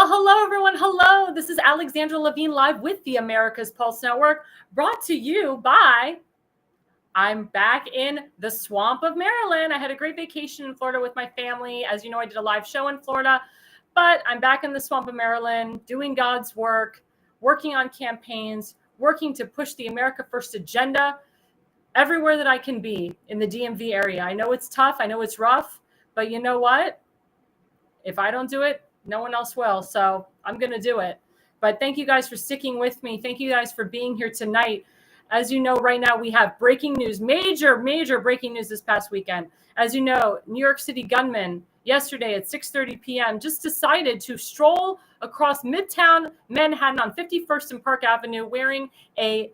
Well, hello, everyone. Hello. This is Alexandra Levine live with the America's Pulse Network, brought to you by I'm back in the swamp of Maryland. I had a great vacation in Florida with my family. As you know, I did a live show in Florida, but I'm back in the swamp of Maryland doing God's work, working on campaigns, working to push the America First agenda everywhere that I can be in the DMV area. I know it's tough. I know it's rough, but you know what? If I don't do it, no one else will. So I'm going to do it. But thank you guys for sticking with me. Thank you guys for being here tonight. As you know, right now we have breaking news, major breaking news this past weekend. As you know, New York City gunmen yesterday at 6:30 p.m. just decided to stroll across Midtown Manhattan on 51st and Park Avenue wearing a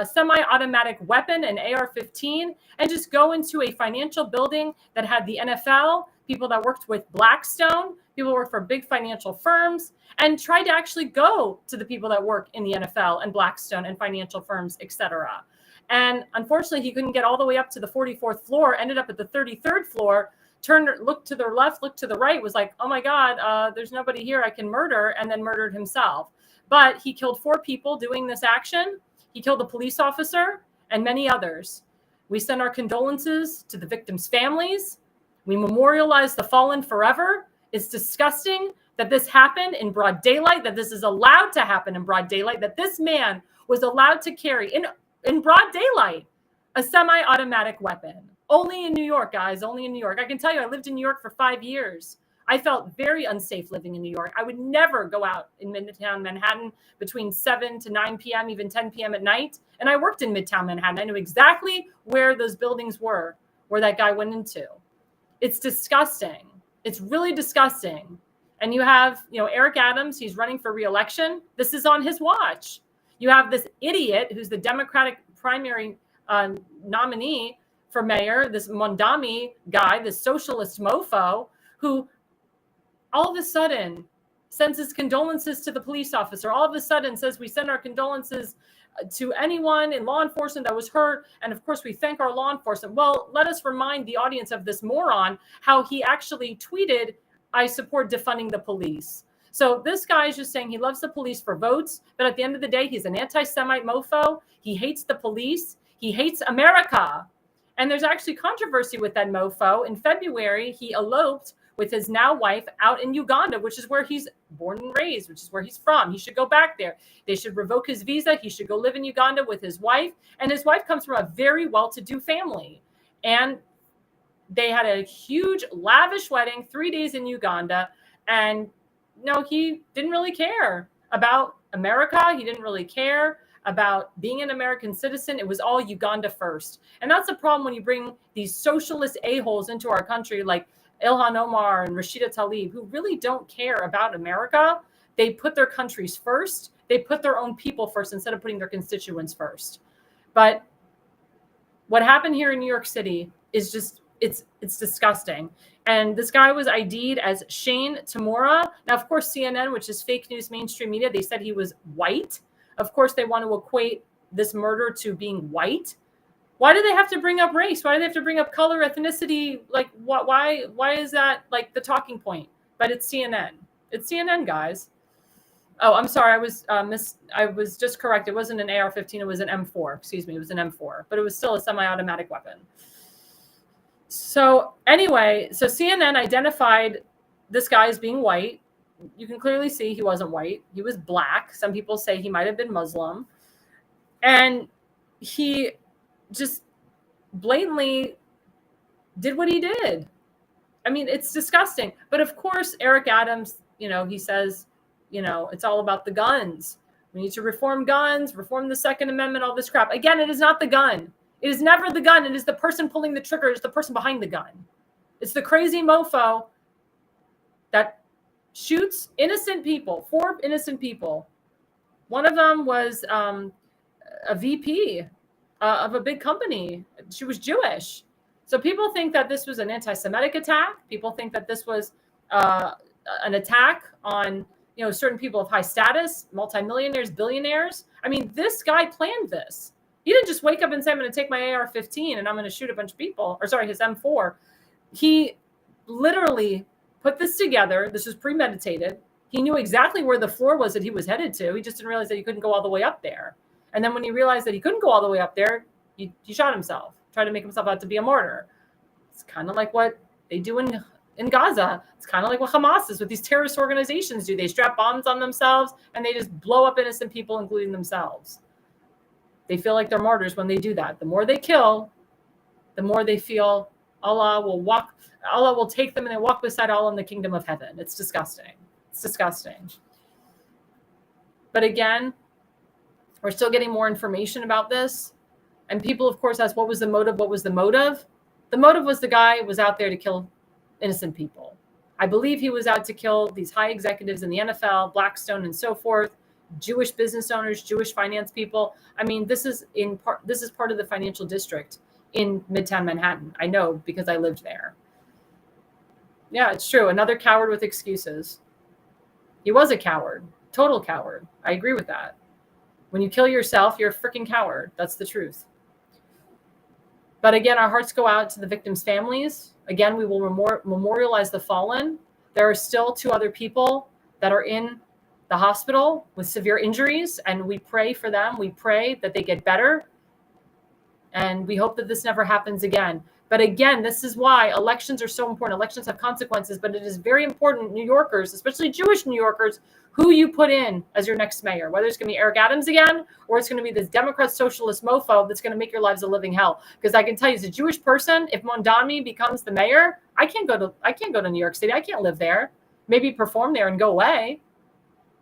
semi-automatic weapon, an AR-15, and just go into a financial building that had the NFL, people that worked with Blackstone, people who work for big financial firms, and tried to actually go to the people that work in the NFL and Blackstone and financial firms, etc. And unfortunately, he couldn't get all the way up to the 44th floor, ended up at the 33rd floor, looked to the left, looked to the right, was like, oh my God, there's nobody here I can murder, and then murdered himself. But he killed 4 people doing this action. He killed a police officer and many others. We send our condolences to the victims' families. We memorialize the fallen forever. It's disgusting that this happened in broad daylight, that this is allowed to happen in broad daylight, that this man was allowed to carry in broad daylight a semi-automatic weapon. Only in New York, guys, only in New York. I can tell you, I lived in New York for 5 years. I felt very unsafe living in New York. I would never go out in Midtown Manhattan between 7 to 9 p.m., even 10 p.m. at night. And I worked in Midtown Manhattan. I knew exactly where those buildings were, where that guy went into. It's disgusting. It's really disgusting. And you have, Eric Adams, he's running for re-election. This is on his watch. You have this idiot who's the Democratic primary nominee for mayor, this Mondami guy, this socialist mofo, who all of a sudden sends his condolences to the police officer. All of a sudden says we send our condolences to anyone in law enforcement that was hurt. And of course, we thank our law enforcement. Well, let us remind the audience of this moron, how he actually tweeted, I support defunding the police. So this guy is just saying he loves the police for votes. But at the end of the day, he's an anti-Semite mofo. He hates the police. He hates America. And there's actually controversy with that mofo. In February, he eloped with his now wife out in Uganda, which is where he's born and raised, which is where he's from. He should go back there. They should revoke his visa. He should go live in Uganda with his wife. And his wife comes from a very well-to-do family. And they had a huge, lavish wedding, 3 days in Uganda. And no, he didn't really care about America. He didn't really care about being an American citizen. It was all Uganda first. And that's the problem when you bring these socialist a-holes into our country like Ilhan Omar and Rashida Tlaib, who really don't care about America. They put their countries first. They put their own people first instead of putting their constituents first. But what happened here in New York City is just, it's disgusting. And this guy was ID'd as Shane Tamura. Now, of course, CNN, which is fake news mainstream media, they said he was white. Of course, they want to equate this murder to being white. Why do they have to bring up race? Why do they have to bring up color, ethnicity? Like, why is that like the talking point? But it's CNN. It's CNN, guys. Oh, I'm sorry. I was just correct. It wasn't an AR-15. It was an M4. Excuse me. It was an M4. But it was still a semi-automatic weapon. So anyway, so CNN identified this guy as being white. You can clearly see he wasn't white. He was black. Some people say he might have been Muslim. And he just blatantly did what he did. I mean, it's disgusting. But of course, Eric Adams, he says, it's all about the guns. We need to reform guns, reform the Second Amendment, all this crap. Again, it is not the gun. It is never the gun. It is the person pulling the trigger. It's the person behind the gun. It's the crazy mofo that shoots innocent people, 4 innocent people. One of them was a VP of a big company. She was Jewish. So people think that this was an anti-Semitic attack. People think that this was an attack on, certain people of high status, multimillionaires, billionaires. I mean, this guy planned this. He didn't just wake up and say, I'm going to take my AR-15 and I'm going to shoot a bunch of people, or sorry, his M4. He literally put this together. This was premeditated. He knew exactly where the floor was that he was headed to. He just didn't realize that he couldn't go all the way up there. And then when he realized that he couldn't go all the way up there, he shot himself, tried to make himself out to be a martyr. It's kind of like what they do in Gaza. It's kind of like what Hamas is, what these terrorist organizations do. They strap bombs on themselves and they just blow up innocent people, including themselves. They feel like they're martyrs when they do that. The more they kill, the more they feel Allah will take them and they walk beside Allah in the kingdom of heaven. It's disgusting. It's disgusting. But again, we're still getting more information about this. And people, of course, ask, what was the motive? What was the motive? The motive was the guy was out there to kill innocent people. I believe he was out to kill these high executives in the NFL, Blackstone, and so forth, Jewish business owners, Jewish finance people. I mean, this is part of the financial district in Midtown Manhattan. I know because I lived there. Yeah, it's true. Another coward with excuses. He was a coward, total coward. I agree with that. When you kill yourself, you're a freaking coward. That's the truth. But again, our hearts go out to the victims' families. Again, we will memorialize the fallen. There are still 2 other people that are in the hospital with severe injuries, and we pray for them. We pray that they get better. And we hope that this never happens again. But again, this is why elections are so important. Elections have consequences, but it is very important, New Yorkers, especially Jewish New Yorkers, who you put in as your next mayor, whether it's going to be Eric Adams again, or it's going to be this Democrat socialist mofo that's going to make your lives a living hell. Because I can tell you, as a Jewish person, if Mondami becomes the mayor, I can't go to New York City. I can't live there. Maybe perform there and go away.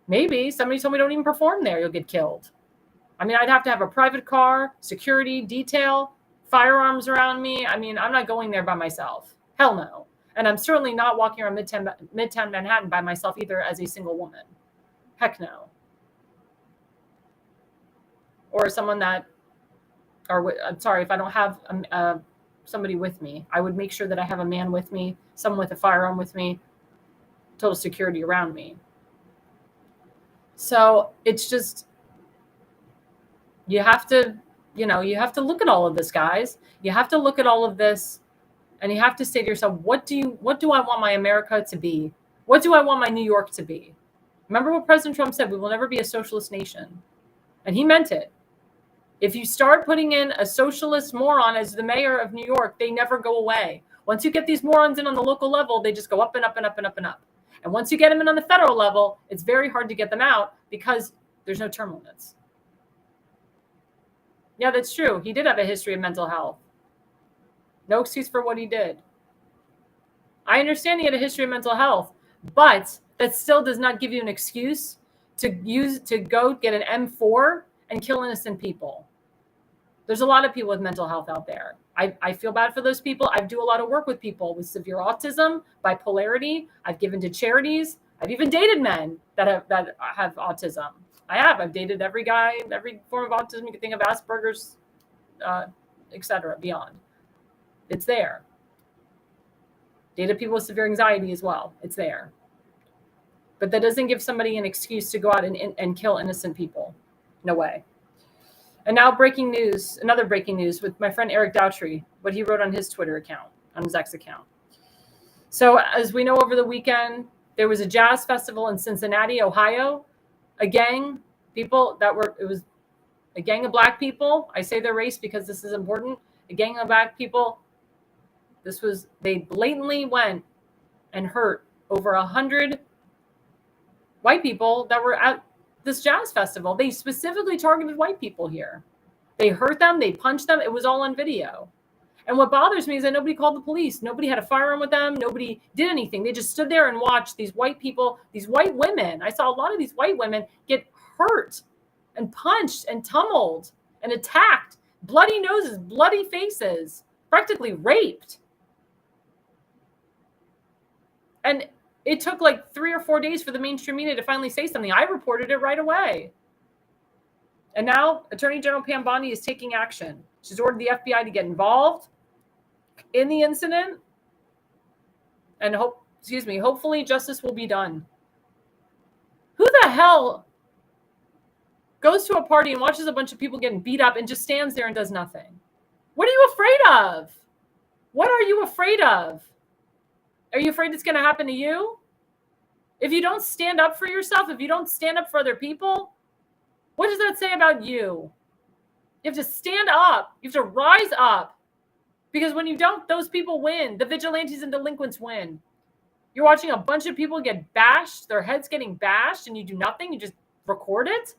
Maybe somebody told me don't even perform there. You'll get killed. I mean, I'd have to have a private car, security, detail, firearms around me. I mean, I'm not going there by myself. Hell no. And I'm certainly not walking around Midtown Manhattan by myself either as a single woman. Heck no. Or someone that, I'm sorry, if I don't have somebody with me, I would make sure that I have a man with me, someone with a firearm with me, total security around me. So it's just, you have to look at all of this, guys. You have to look at all of this and you have to say to yourself, what do I want my America to be? What do I want my New York to be? Remember what President Trump said, we will never be a socialist nation. And he meant it. If you start putting in a socialist moron as the mayor of New York, they never go away. Once you get these morons in on the local level, they just go up and up and up and up and up. And once you get them in on the federal level, it's very hard to get them out because there's no term limits. Yeah, that's true. He did have a history of mental health. No excuse for what he did. I understand he had a history of mental health, but that still does not give you an excuse to go get an M4 and kill innocent people. There's a lot of people with mental health out there. I feel bad for those people. I do a lot of work with people with severe autism, bipolarity. I've given to charities. I've even dated men that have autism. I've dated every guy, every form of autism you can think of, Asperger's, etc. beyond. It's there. Dated people with severe anxiety as well. It's there. But that doesn't give somebody an excuse to go out and kill innocent people. No way. And now another breaking news with my friend Eric Daughtry, what he wrote on his Twitter account, on his X account. So as we know, over the weekend, there was a jazz festival in Cincinnati, Ohio. It was a gang of black people. I say their race because this is important. A gang of black people. They blatantly went and hurt over 100 white people that were at this jazz festival. They specifically targeted white people here. They hurt them. They punched them. It was all on video. And what bothers me is that nobody called the police. Nobody had a firearm with them. Nobody did anything. They just stood there and watched these white people, these white women. I saw a lot of these white women get hurt and punched and tumbled and attacked. Bloody noses, bloody faces, practically raped. And it took like 3 or 4 days for the mainstream media to finally say something. I reported it right away. And now Attorney General Pam Bondi is taking action. She's ordered the FBI to get involved in the incident. And hopefully justice will be done. Who the hell goes to a party and watches a bunch of people getting beat up and just stands there and does nothing? What are you afraid of? What are you afraid of? Are you afraid it's going to happen to you? If you don't stand up for yourself, if you don't stand up for other people, what does that say about you? You have to stand up. You have to rise up. Because when you don't, those people win. The vigilantes and delinquents win. You're watching a bunch of people get bashed, their heads getting bashed, and you do nothing. You just record it.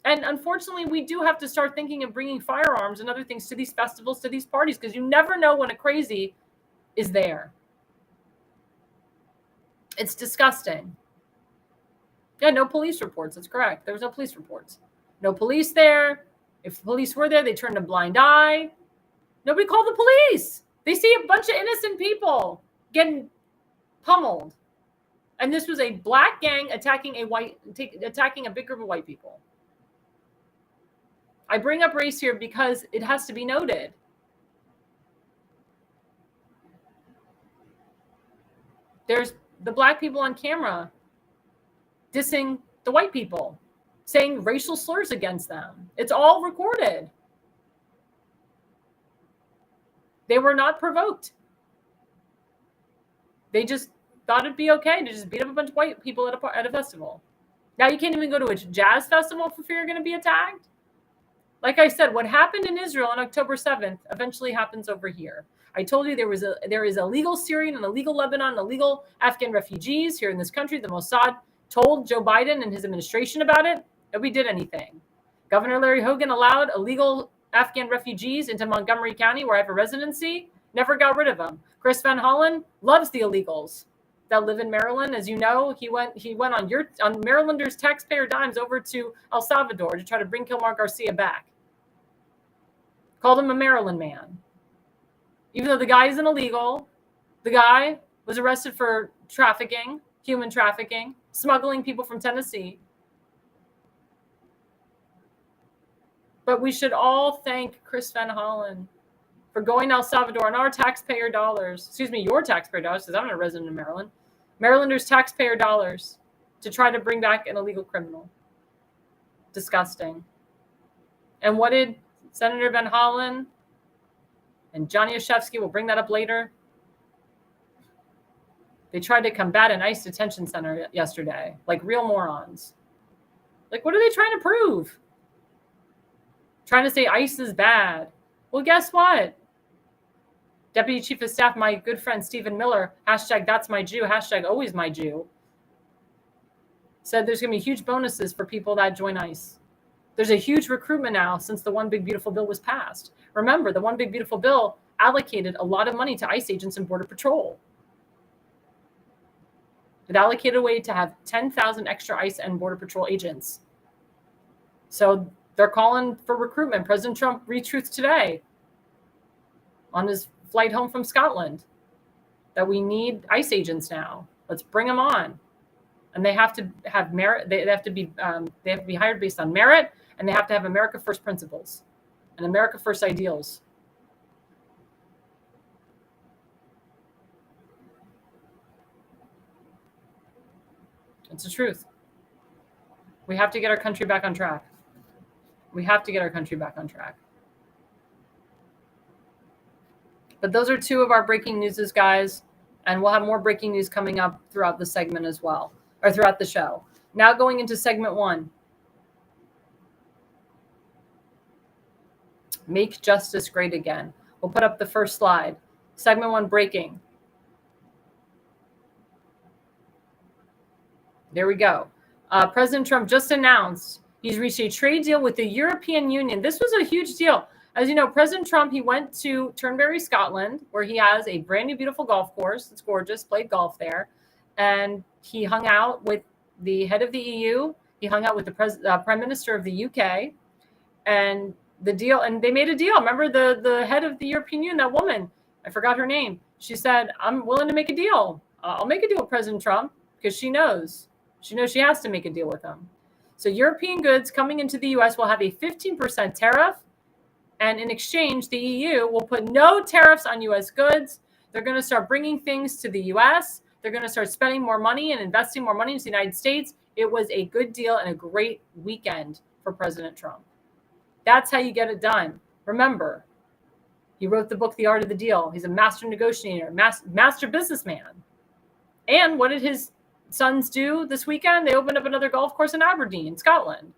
And unfortunately, we do have to start thinking of bringing firearms and other things to these festivals, to these parties, because you never know when a crazy is there. It's disgusting. Yeah, no police reports. That's correct. There was no police reports. No police there. If police were there, they turned a blind eye. Nobody called the police. They see a bunch of innocent people getting pummeled. And this was a black gang attacking a big group of white people. I bring up race here because it has to be noted. There's the black people on camera dissing the white people, saying racial slurs against them. It's all recorded. They were not provoked. They just thought it'd be okay to just beat up a bunch of white people at a festival. Now you can't even go to a jazz festival for fear you're going to be attacked. Like I said, what happened in Israel on October 7th eventually happens over here. I told you there is illegal Syrian and illegal Lebanon, illegal Afghan refugees here in this country. The Mossad told Joe Biden and his administration about it. Nobody did anything. Governor Larry Hogan allowed illegal Afghan refugees into Montgomery County, where I have a residency, never got rid of them. Chris Van Hollen loves the illegals that live in Maryland. As you know, he went on Marylanders' taxpayer dimes over to El Salvador to try to bring Kilmar Garcia back. Called him a Maryland man. Even though the guy isn't illegal, the guy was arrested for trafficking, human trafficking, smuggling people from Tennessee. But we should all thank Chris Van Hollen for going to El Salvador on our taxpayer dollars, your taxpayer dollars, because I'm not a resident of Maryland, Marylanders' taxpayer dollars, to try to bring back an illegal criminal. Disgusting. And what did Senator Van Hollen and Johnny Oshevsky, we'll bring that up later, they tried to combat an ICE detention center yesterday, like real morons. Like, what are they trying to prove? Trying to say ICE is bad. Well, guess what? Deputy Chief of Staff, my good friend Stephen Miller, hashtag that's my Jew, hashtag always my Jew, said there's going to be huge bonuses for people that join ICE. There's a huge recruitment now since the One Big Beautiful Bill was passed. Remember, the One Big Beautiful Bill allocated a lot of money to ICE agents and Border Patrol. It allocated a way to have 10,000 extra ICE and Border Patrol agents. So they're calling for recruitment. President Trump retruths today on his flight home from Scotland that we need ICE agents now. Let's bring them on. And they have to have merit. They have to be hired based on merit, and they have to have America First principles and America First ideals. It's the truth. We have to get our country back on track. We have to get our country back on track. But those are two of our breaking newses, guys. And we'll have more breaking news coming up throughout the segment as well, or throughout the show. Now going into segment one. Make justice great again. We'll put up the first slide. Segment one, breaking. There we go. President Trump just announced he's reached a trade deal with the European Union. This was a huge deal. As you know, President Trump, he went to Turnberry, Scotland, where he has a brand new, beautiful golf course. It's gorgeous, played golf there. And he hung out with the head of the EU. He hung out with the Prime Minister of the UK. And the deal, and they made a deal. Remember the head of the European Union, that woman, I forgot her name. She said, I'm willing to make a deal. I'll make a deal with President Trump because she knows she has to make a deal with him. So European goods coming into the US will have a 15% tariff. And in exchange, the EU will put no tariffs on US goods. They're going to start bringing things to the US. They're going to start spending more money and investing more money into the United States. It was a good deal and a great weekend for President Trump. That's how you get it done. Remember, he wrote the book, The Art of the Deal. He's a master negotiator, master businessman. And what did his sons do this weekend? They opened up another golf course in Aberdeen, Scotland.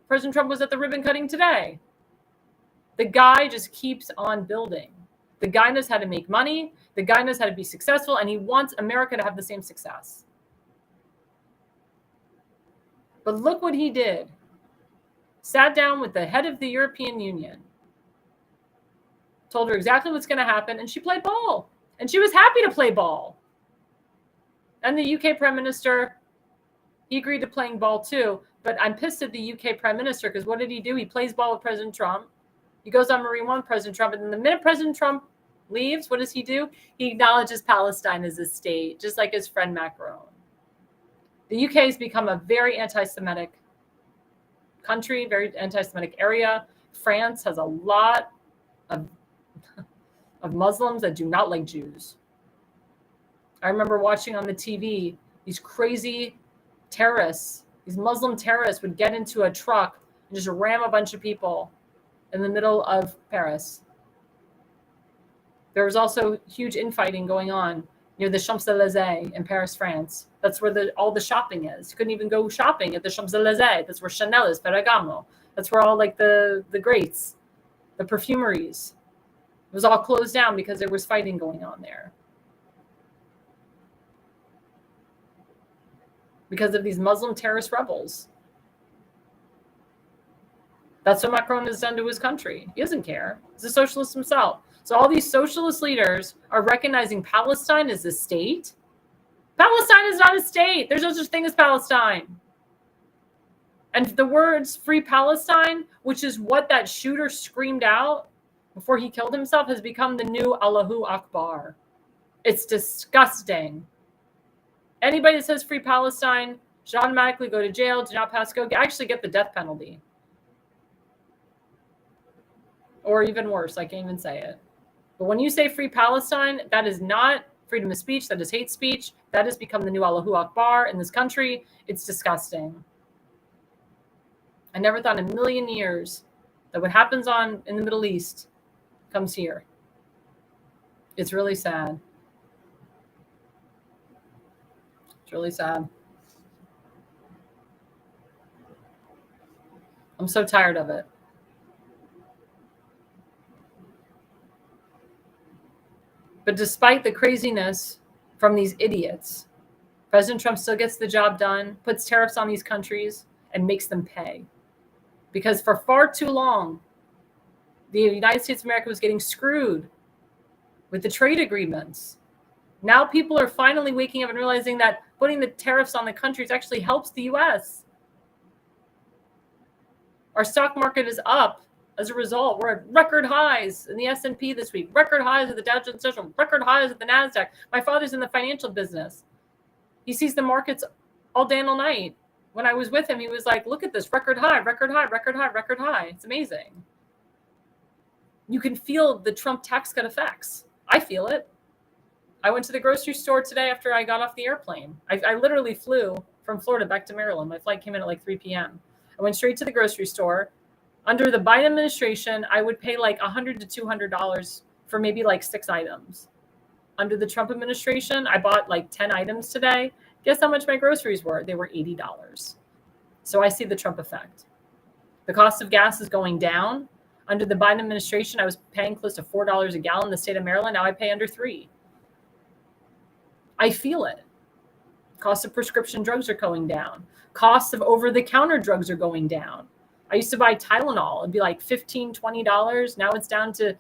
President Trump was at the ribbon cutting today. The guy just keeps on building. The guy knows how to make money. The guy knows how to be successful, and he wants America to have the same success. But look what he did. Sat down with the head of the European Union, told her exactly what's going to happen, and she played ball. And she was happy to play ball. And the UK Prime Minister, he agreed to playing ball too. But I'm pissed at the UK Prime Minister because what did he do? He plays ball with President Trump. He goes on Marine One, President Trump. And then the minute President Trump leaves, what does he do? He acknowledges Palestine as a state, just like his friend Macron. The UK has become a very anti-Semitic country, very anti-Semitic area. France has a lot of Muslims that do not like Jews. I remember watching on the TV, these crazy terrorists, these Muslim terrorists would get into a truck and just ram a bunch of people in the middle of Paris. There was also huge infighting going on near the Champs-Élysées in Paris, France. That's where all the shopping is. You couldn't even go shopping at the Champs-Élysées. That's where Chanel is, Ferragamo. That's where all like the greats, the perfumeries. It was all closed down because there was fighting going on there. Because of these Muslim terrorist rebels. That's what Macron has done to his country. He doesn't care. He's a socialist himself. So all these socialist leaders are recognizing Palestine as a state. Palestine is not a state. There's no such thing as Palestine. And the words free Palestine, which is what that shooter screamed out before he killed himself, has become the new Allahu Akbar. It's disgusting. Anybody that says free Palestine should automatically go to jail, do not pass go, actually get the death penalty. Or even worse, I can't even say it. But when you say free Palestine, that is not freedom of speech. That is hate speech. That has become the new Allahu Akbar in this country. It's disgusting. I never thought in a million years that what happens in the Middle East comes here. It's really sad. It's really sad. I'm so tired of it. But despite the craziness from these idiots, President Trump still gets the job done, puts tariffs on these countries, and makes them pay. Because for far too long, the United States of America was getting screwed with the trade agreements. Now people are finally waking up and realizing that putting the tariffs on the countries actually helps the U.S. Our stock market is up. As a result, we're at record highs in the S&P this week, record highs at the Dow Jones Industrial, record highs at the NASDAQ. My father's in the financial business. He sees the markets all day and all night. When I was with him, he was like, look at this, record high, record high, record high, record high. It's amazing. You can feel the Trump tax cut effects. I feel it. I went to the grocery store today after I got off the airplane. I literally flew from Florida back to Maryland. My flight came in at like 3 p.m. I went straight to the grocery store. Under the Biden administration, I would pay like $100 to $200 for maybe like 6 items. Under the Trump administration, I bought like 10 items today. Guess how much my groceries were? They were $80. So I see the Trump effect. The cost of gas is going down. Under the Biden administration, I was paying close to $4 a gallon in the state of Maryland. Now I pay under $3. I feel it. Costs of prescription drugs are going down. Costs of over-the-counter drugs are going down. I used to buy Tylenol. It'd be like $15, $20. Now it's down to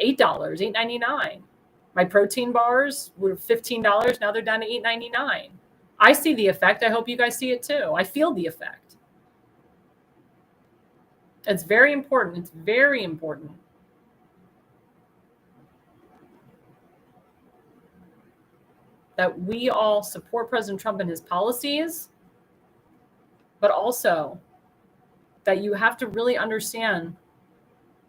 $8, $8.99. My protein bars were $15. Now they're down to $8.99. I see the effect. I hope you guys see it too. I feel the effect. It's very important. It's very important. That we all support President Trump and his policies, but also that you have to really understand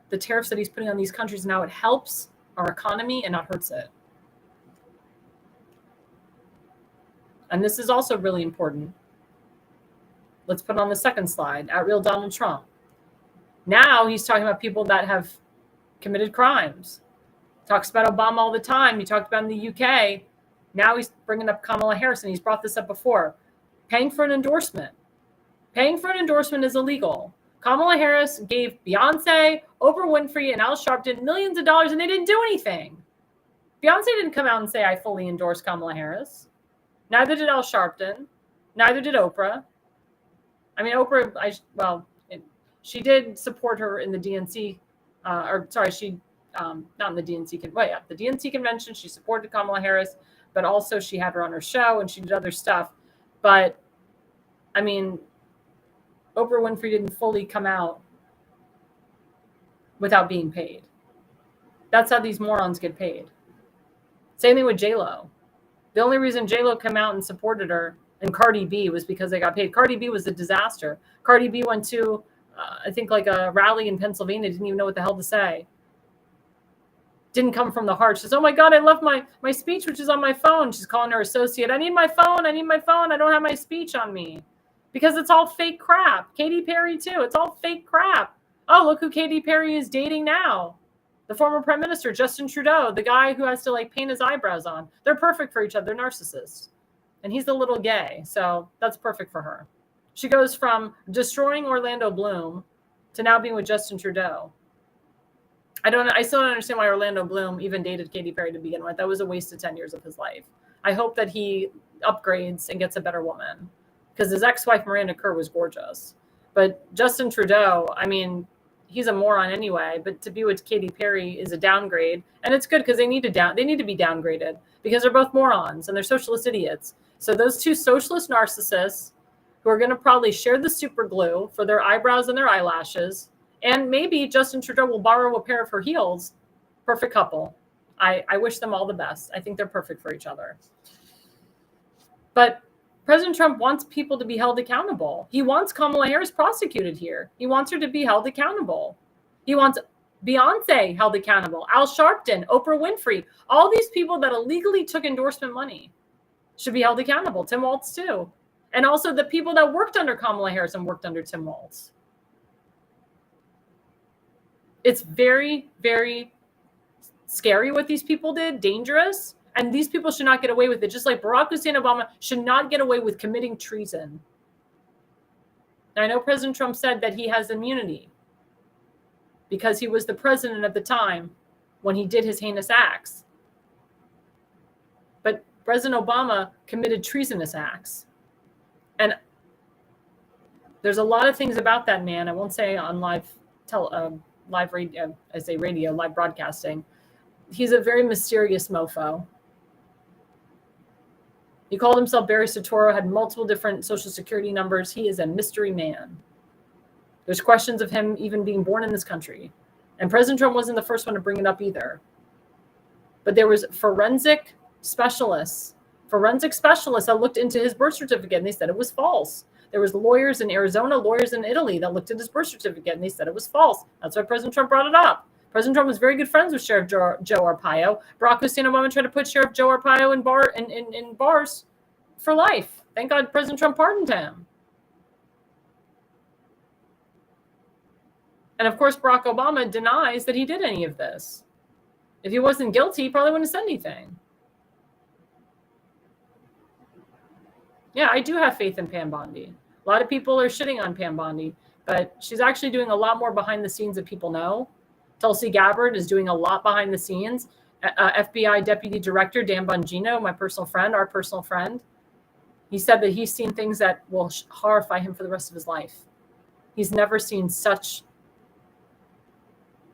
the tariffs that he's putting on these countries and how it helps our economy and not hurts it. And this is also really important. Let's put on the second slide, at real Donald Trump. Now he's talking about people that have committed crimes. Talks about Obama all the time. He talked about in the UK. Now he's bringing up Kamala Harris, and he's brought this up before. Paying for an endorsement. Paying for an endorsement is illegal. Kamala Harris gave Beyonce, Oprah Winfrey, and Al Sharpton millions of dollars, and they didn't do anything. Beyonce didn't come out and say, I fully endorse Kamala Harris. Neither did Al Sharpton. Neither did Oprah. I mean, Oprah, she did support her in the DNC, she, not in the DNC, the DNC convention, she supported Kamala Harris, but also she had her on her show and she did other stuff. But, I mean, Oprah Winfrey didn't fully come out without being paid. That's how these morons get paid. Same thing with J-Lo. The only reason J-Lo came out and supported her and Cardi B was because they got paid. Cardi B was a disaster. Cardi B went to, I think, like a rally in Pennsylvania, didn't even know what the hell to say. Didn't come from the heart. She says, oh my God, I left my speech, which is on my phone. She's calling her associate. I need my phone. I need my phone. I don't have my speech on me. Because it's all fake crap. Katy Perry too. It's all fake crap. Oh, look who Katy Perry is dating now. The former prime minister, Justin Trudeau, the guy who has to like paint his eyebrows on. They're perfect for each other. They're narcissists. And he's a little gay. So that's perfect for her. She goes from destroying Orlando Bloom to now being with Justin Trudeau. I still don't understand why Orlando Bloom even dated Katy Perry to begin with. That was a waste of 10 years of his life. I hope that he upgrades and gets a better woman. Because his ex-wife, Miranda Kerr, was gorgeous. But Justin Trudeau, I mean, he's a moron anyway. But to be with Katy Perry is a downgrade. And it's good because they need to be downgraded. Because they're both morons and they're socialist idiots. So those two socialist narcissists who are going to probably share the super glue for their eyebrows and their eyelashes. And maybe Justin Trudeau will borrow a pair of her heels. Perfect couple. I wish them all the best. I think they're perfect for each other. But President Trump wants people to be held accountable. He wants Kamala Harris prosecuted here. He wants her to be held accountable. He wants Beyonce held accountable. Al Sharpton, Oprah Winfrey, all these people that illegally took endorsement money should be held accountable. Tim Walz too. And also the people that worked under Kamala Harris and worked under Tim Walz. It's very, very scary what these people did, dangerous. And these people should not get away with it. Just like Barack Hussein Obama should not get away with committing treason. Now, I know President Trump said that he has immunity because he was the president at the time when he did his heinous acts. But President Obama committed treasonous acts. And there's a lot of things about that man. I won't say on live radio, I say radio, live broadcasting. He's a very mysterious mofo. He called himself Barry Soetoro, had multiple different social security numbers. He is a mystery man. There's questions of him even being born in this country. And President Trump wasn't the first one to bring it up either. But there was forensic specialists that looked into his birth certificate and they said it was false. There was lawyers in Arizona, lawyers in Italy that looked at his birth certificate and they said it was false. That's why President Trump brought it up. President Trump was very good friends with Sheriff Joe Arpaio. Barack Hussein Obama tried to put Sheriff Joe Arpaio in bars for life. Thank God President Trump pardoned him. And of course, Barack Obama denies that he did any of this. If he wasn't guilty, he probably wouldn't have said anything. Yeah, I do have faith in Pam Bondi. A lot of people are shitting on Pam Bondi, but she's actually doing a lot more behind the scenes that people know. Tulsi Gabbard is doing a lot behind the scenes. FBI Deputy Director Dan Bongino, my personal friend, our personal friend, he said that he's seen things that will horrify him for the rest of his life. He's never seen such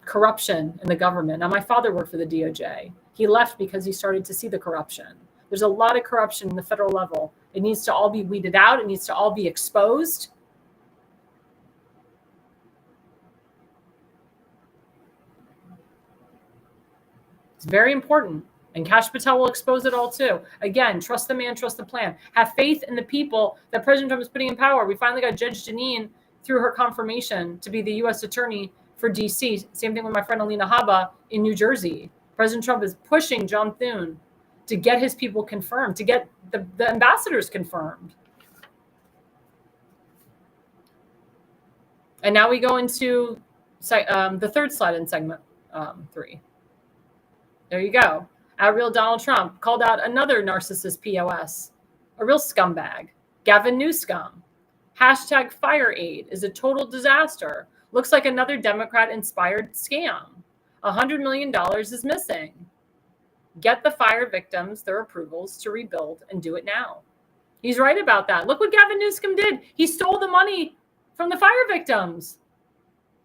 corruption in the government. Now, my father worked for the DOJ. He left because he started to see the corruption. There's a lot of corruption in the federal level. It needs to all be weeded out. It needs to all be exposed. It's very important. And Kash Patel will expose it all too. Again, trust the man, trust the plan. Have faith in the people that President Trump is putting in power. We finally got Judge Janine through her confirmation to be the U.S. attorney for D.C. Same thing with my friend Alina Habba in New Jersey. President Trump is pushing John Thune to get his people confirmed, to get the ambassadors confirmed. And now we go into the third slide in segment 3. There you go. At Real Donald Trump called out another narcissist POS, a real scumbag, Gavin Newsom. Hashtag fire aid is a total disaster. Looks like another Democrat-inspired scam. $100 million is missing. Get the fire victims their approvals to rebuild and do it now. He's right about that. Look what Gavin Newsom did. He stole the money from the fire victims.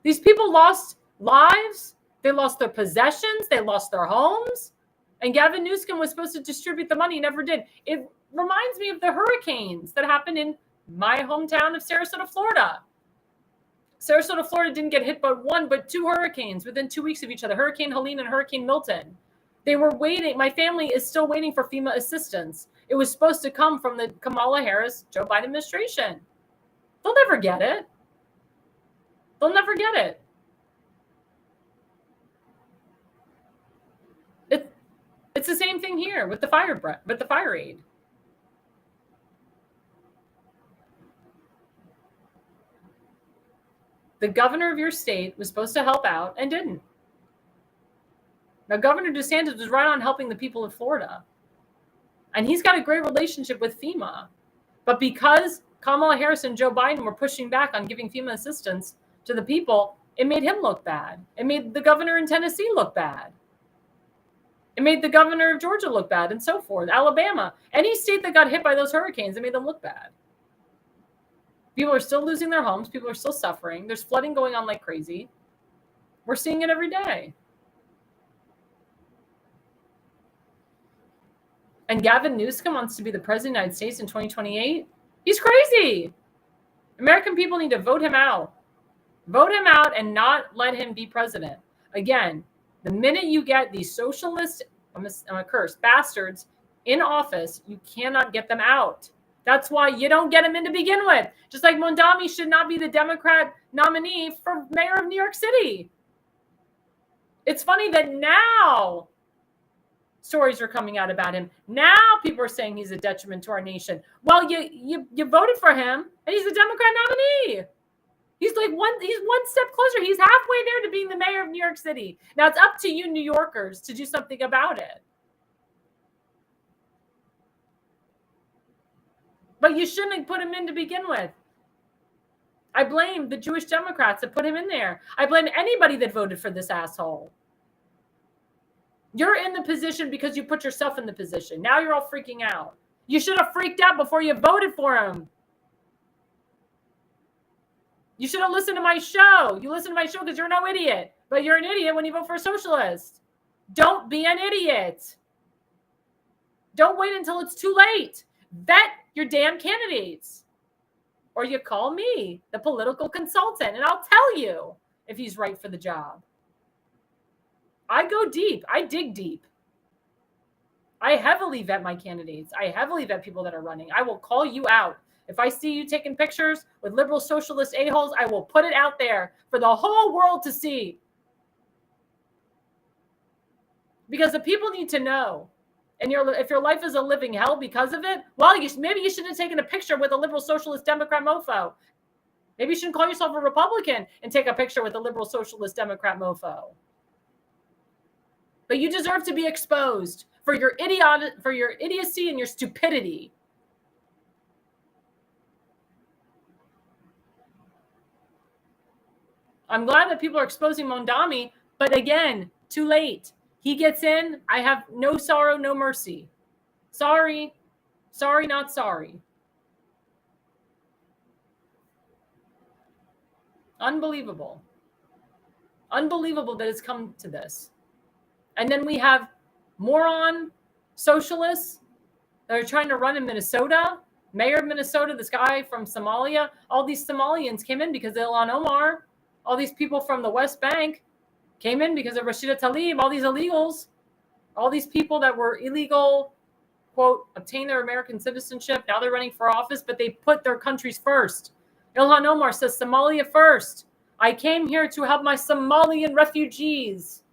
These people lost lives. They lost their possessions. They lost their homes. And Gavin Newsom was supposed to distribute the money. He never did. It reminds me of the hurricanes that happened in my hometown of Sarasota, Florida. Sarasota, Florida didn't get hit by one, but two hurricanes within 2 weeks of each other, Hurricane Helene and Hurricane Milton. They were waiting. My family is still waiting for FEMA assistance. It was supposed to come from the Kamala Harris, Joe Biden administration. They'll never get it. They'll never get it. It's the same thing here with the fire aid. The governor of your state was supposed to help out and didn't. Now, Governor DeSantis was right on helping the people of Florida. And he's got a great relationship with FEMA. But because Kamala Harris and Joe Biden were pushing back on giving FEMA assistance to the people, it made him look bad. It made the governor in Tennessee look bad. It made the governor of Georgia look bad and so forth. Alabama, any state that got hit by those hurricanes, it made them look bad. People are still losing their homes. People are still suffering. There's flooding going on like crazy. We're seeing it every day. And Gavin Newsom wants to be the president of the United States in 2028. He's crazy. American people need to vote him out. Vote him out and not let him be president. Again, the minute you get these socialist, I'm a curse, bastards in office, you cannot get them out. That's why you don't get them in to begin with. Just like Mondami should not be the Democrat nominee for mayor of New York City. It's funny that now stories are coming out about him. Now people are saying he's a detriment to our nation. Well, you voted for him, and he's a Democrat nominee. He's one step closer. He's halfway there to being the mayor of New York City. Now it's up to you, New Yorkers, to do something about it. But you shouldn't have put him in to begin with. I blame the Jewish Democrats that put him in there. I blame anybody that voted for this asshole. You're in the position because you put yourself in the position. Now you're all freaking out. You should have freaked out before you voted for him. You should have listened to my show. You listen to my show because you're no idiot. But you're an idiot when you vote for a socialist. Don't be an idiot. Don't wait until it's too late. Vet your damn candidates. Or you call me, the political consultant, and I'll tell you if he's right for the job. I go deep. I dig deep. I heavily vet my candidates. I heavily vet people that are running. I will call you out. If I see you taking pictures with liberal socialist a-holes, I will put it out there for the whole world to see. Because the people need to know. And if your life is a living hell because of it, well, maybe you shouldn't have taken a picture with a liberal socialist Democrat mofo. Maybe you shouldn't call yourself a Republican and take a picture with a liberal socialist Democrat mofo. But you deserve to be exposed for your idiocy and your stupidity. I'm glad that people are exposing Mondami, but again, too late. He gets in. I have no sorrow, no mercy. Sorry, not sorry. Unbelievable. Unbelievable that it's come to this. And then we have moron socialists that are trying to run in Minnesota. Mayor of Minnesota, this guy from Somalia. All these Somalians came in because of Ilhan Omar. All these people from the West Bank came in because of Rashida Tlaib. All these illegals, all these people that were illegal, quote, obtain their American citizenship. Now they're running for office, but they put their countries first. Ilhan Omar says Somalia first. I came here to help my Somalian refugees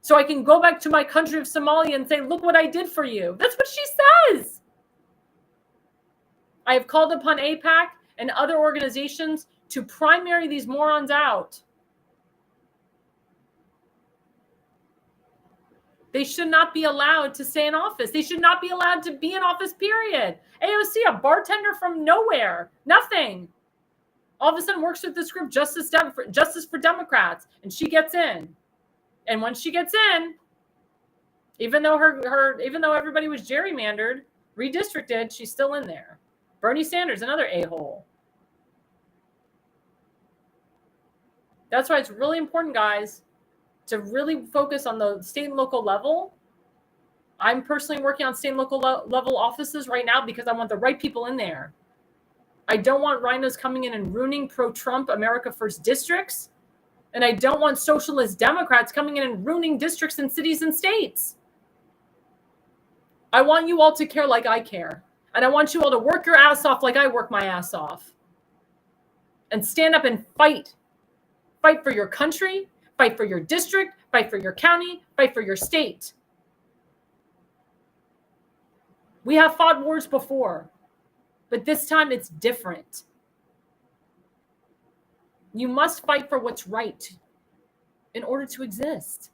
so I can go back to my country of Somalia and say, look what I did for you. That's what she says. I have called upon APAC and other organizations to primary these morons out. They should not be allowed to stay in office. They should not be allowed to be in office, period. AOC, a bartender from nowhere, nothing. All of a sudden works with this group, Justice for Democrats, and she gets in. And once she gets in, even though even though everybody was gerrymandered, redistricted, she's still in there. Bernie Sanders, another a-hole. That's why it's really important, guys, to really focus on the state and local level. I'm personally working on state and local level offices right now because I want the right people in there. I don't want rhinos coming in and ruining pro-Trump America First districts. And I don't want socialist Democrats coming in and ruining districts in cities and states. I want you all to care like I care. And I want you all to work your ass off like I work my ass off. And stand up and fight. Fight for your country, fight for your district, fight for your county, fight for your state. We have fought wars before, but this time it's different. You must fight for what's right in order to exist.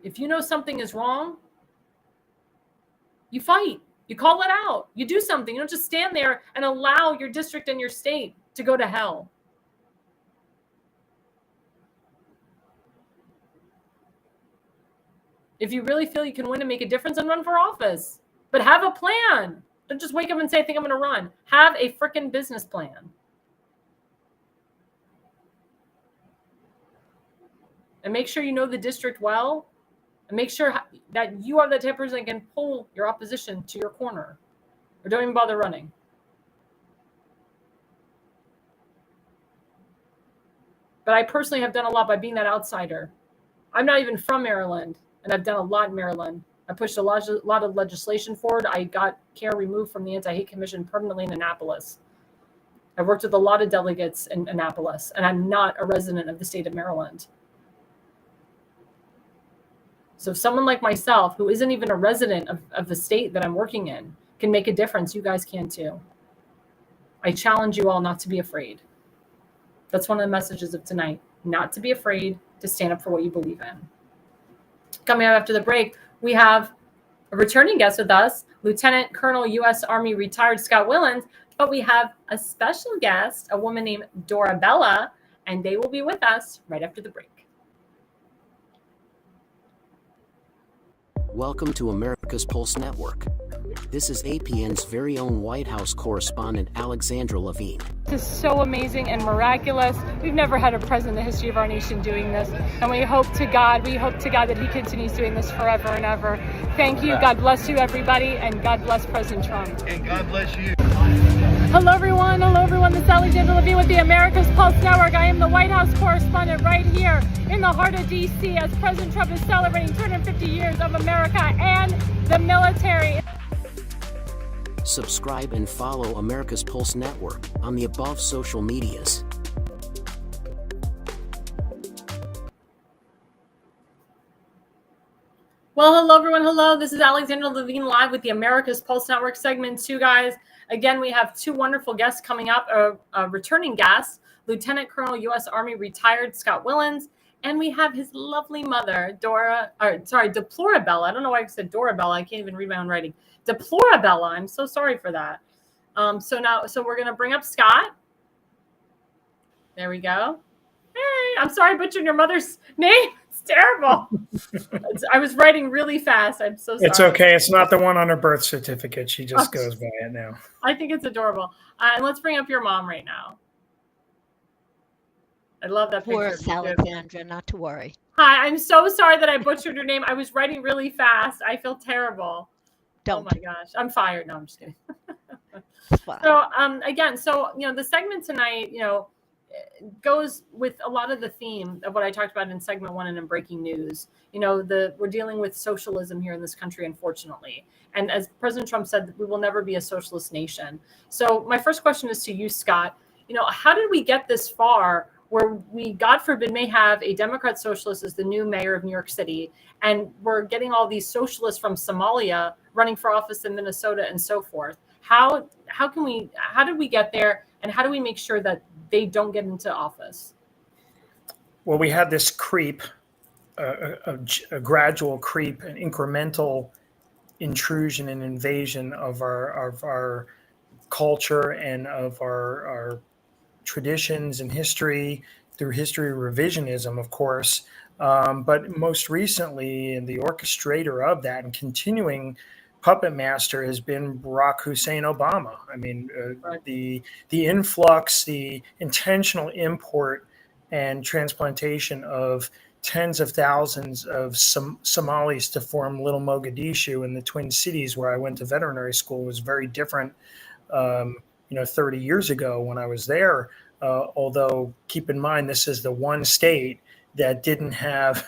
If you know something is wrong, you fight. You call it out. You do something. You don't just stand there and allow your district and your state to go to hell. If you really feel you can win and make a difference, then run for office. But have a plan. Don't just wake up and say, I think I'm going to run. Have a freaking business plan. And make sure you know the district well. And make sure that you are the type of person that can pull your opposition to your corner. Or don't even bother running. But I personally have done a lot by being that outsider. I'm not even from Maryland. And I've done a lot in Maryland. I pushed a lot of legislation forward. I got CARE removed from the Anti-Hate Commission permanently in Annapolis. I've worked with a lot of delegates in Annapolis, and I'm not a resident of the state of Maryland. So if someone like myself, who isn't even a resident of the state that I'm working in, can make a difference, you guys can too. I challenge you all not to be afraid. That's one of the messages of tonight. Not to be afraid, to stand up for what you believe in. Coming up after the break, we have a returning guest with us, Lieutenant Colonel U.S. Army retired Scott Willens, but we have a special guest, a woman named Deplorabella, and they will be with us right after the break. Welcome to America's Pulse Network. This is APN's very own White House correspondent, Alexandra Levine. This is so amazing and miraculous. We've never had a president in the history of our nation doing this. And we hope to God that he continues doing this forever and ever. Thank you. God bless you, everybody. And God bless President Trump. And God bless you. Hello, everyone. This is Alexandra Levine with the America's Pulse Network. I am the White House correspondent right here in the heart of D.C. as President Trump is celebrating 250 years of America and the military. Subscribe and follow America's Pulse Network on the above social medias. Well, hello, everyone. Hello. This is Alexandra Levine live with the America's Pulse Network segment 2, guys. Again, we have two wonderful guests coming up, a returning guest, Lieutenant Colonel U.S. Army retired Scott Willens, and we have his lovely mother, Deplorabella. I don't know why I said Dorabella. I can't even read my own writing. Deplorabella. I'm so sorry for that. So we're going to bring up Scott. There we go. Hey, I'm sorry I butchered your mother's name. It's terrible. I was writing really fast. I'm so sorry. It's okay. It's not the one on her birth certificate. She just goes by it now. I think it's adorable. And let's bring up your mom right now. I love that picture. Poor Alexandra, not to worry. Hi, I'm so sorry that I butchered your name. I was writing really fast. I feel terrible. Don't. Oh my gosh. I'm fired. No, I'm just kidding. Fine. So again, the segment tonight, goes with a lot of the theme of what I talked about in segment 1 and in breaking news. We're dealing with socialism here in this country, unfortunately. And as President Trump said, we will never be a socialist nation. So my first question is to you, Scott. How did we get this far where we, God forbid, may have a Democrat socialist as the new mayor of New York City, and we're getting all these socialists from Somalia running for office in Minnesota and so forth? How did we get there, and how do we make sure that they don't get into office? Well, we had this creep a gradual creep, an incremental intrusion and invasion of our culture and of our traditions and history through history revisionism, of course. But most recently, the orchestrator of that and continuing puppet master has been Barack Hussein Obama. I mean, Right. the influx, the intentional import and transplantation of tens of thousands of Somalis to form Little Mogadishu in the Twin Cities, where I went to veterinary school, was very different. 30 years ago when I was there. Although, keep in mind, this is the one state that didn't have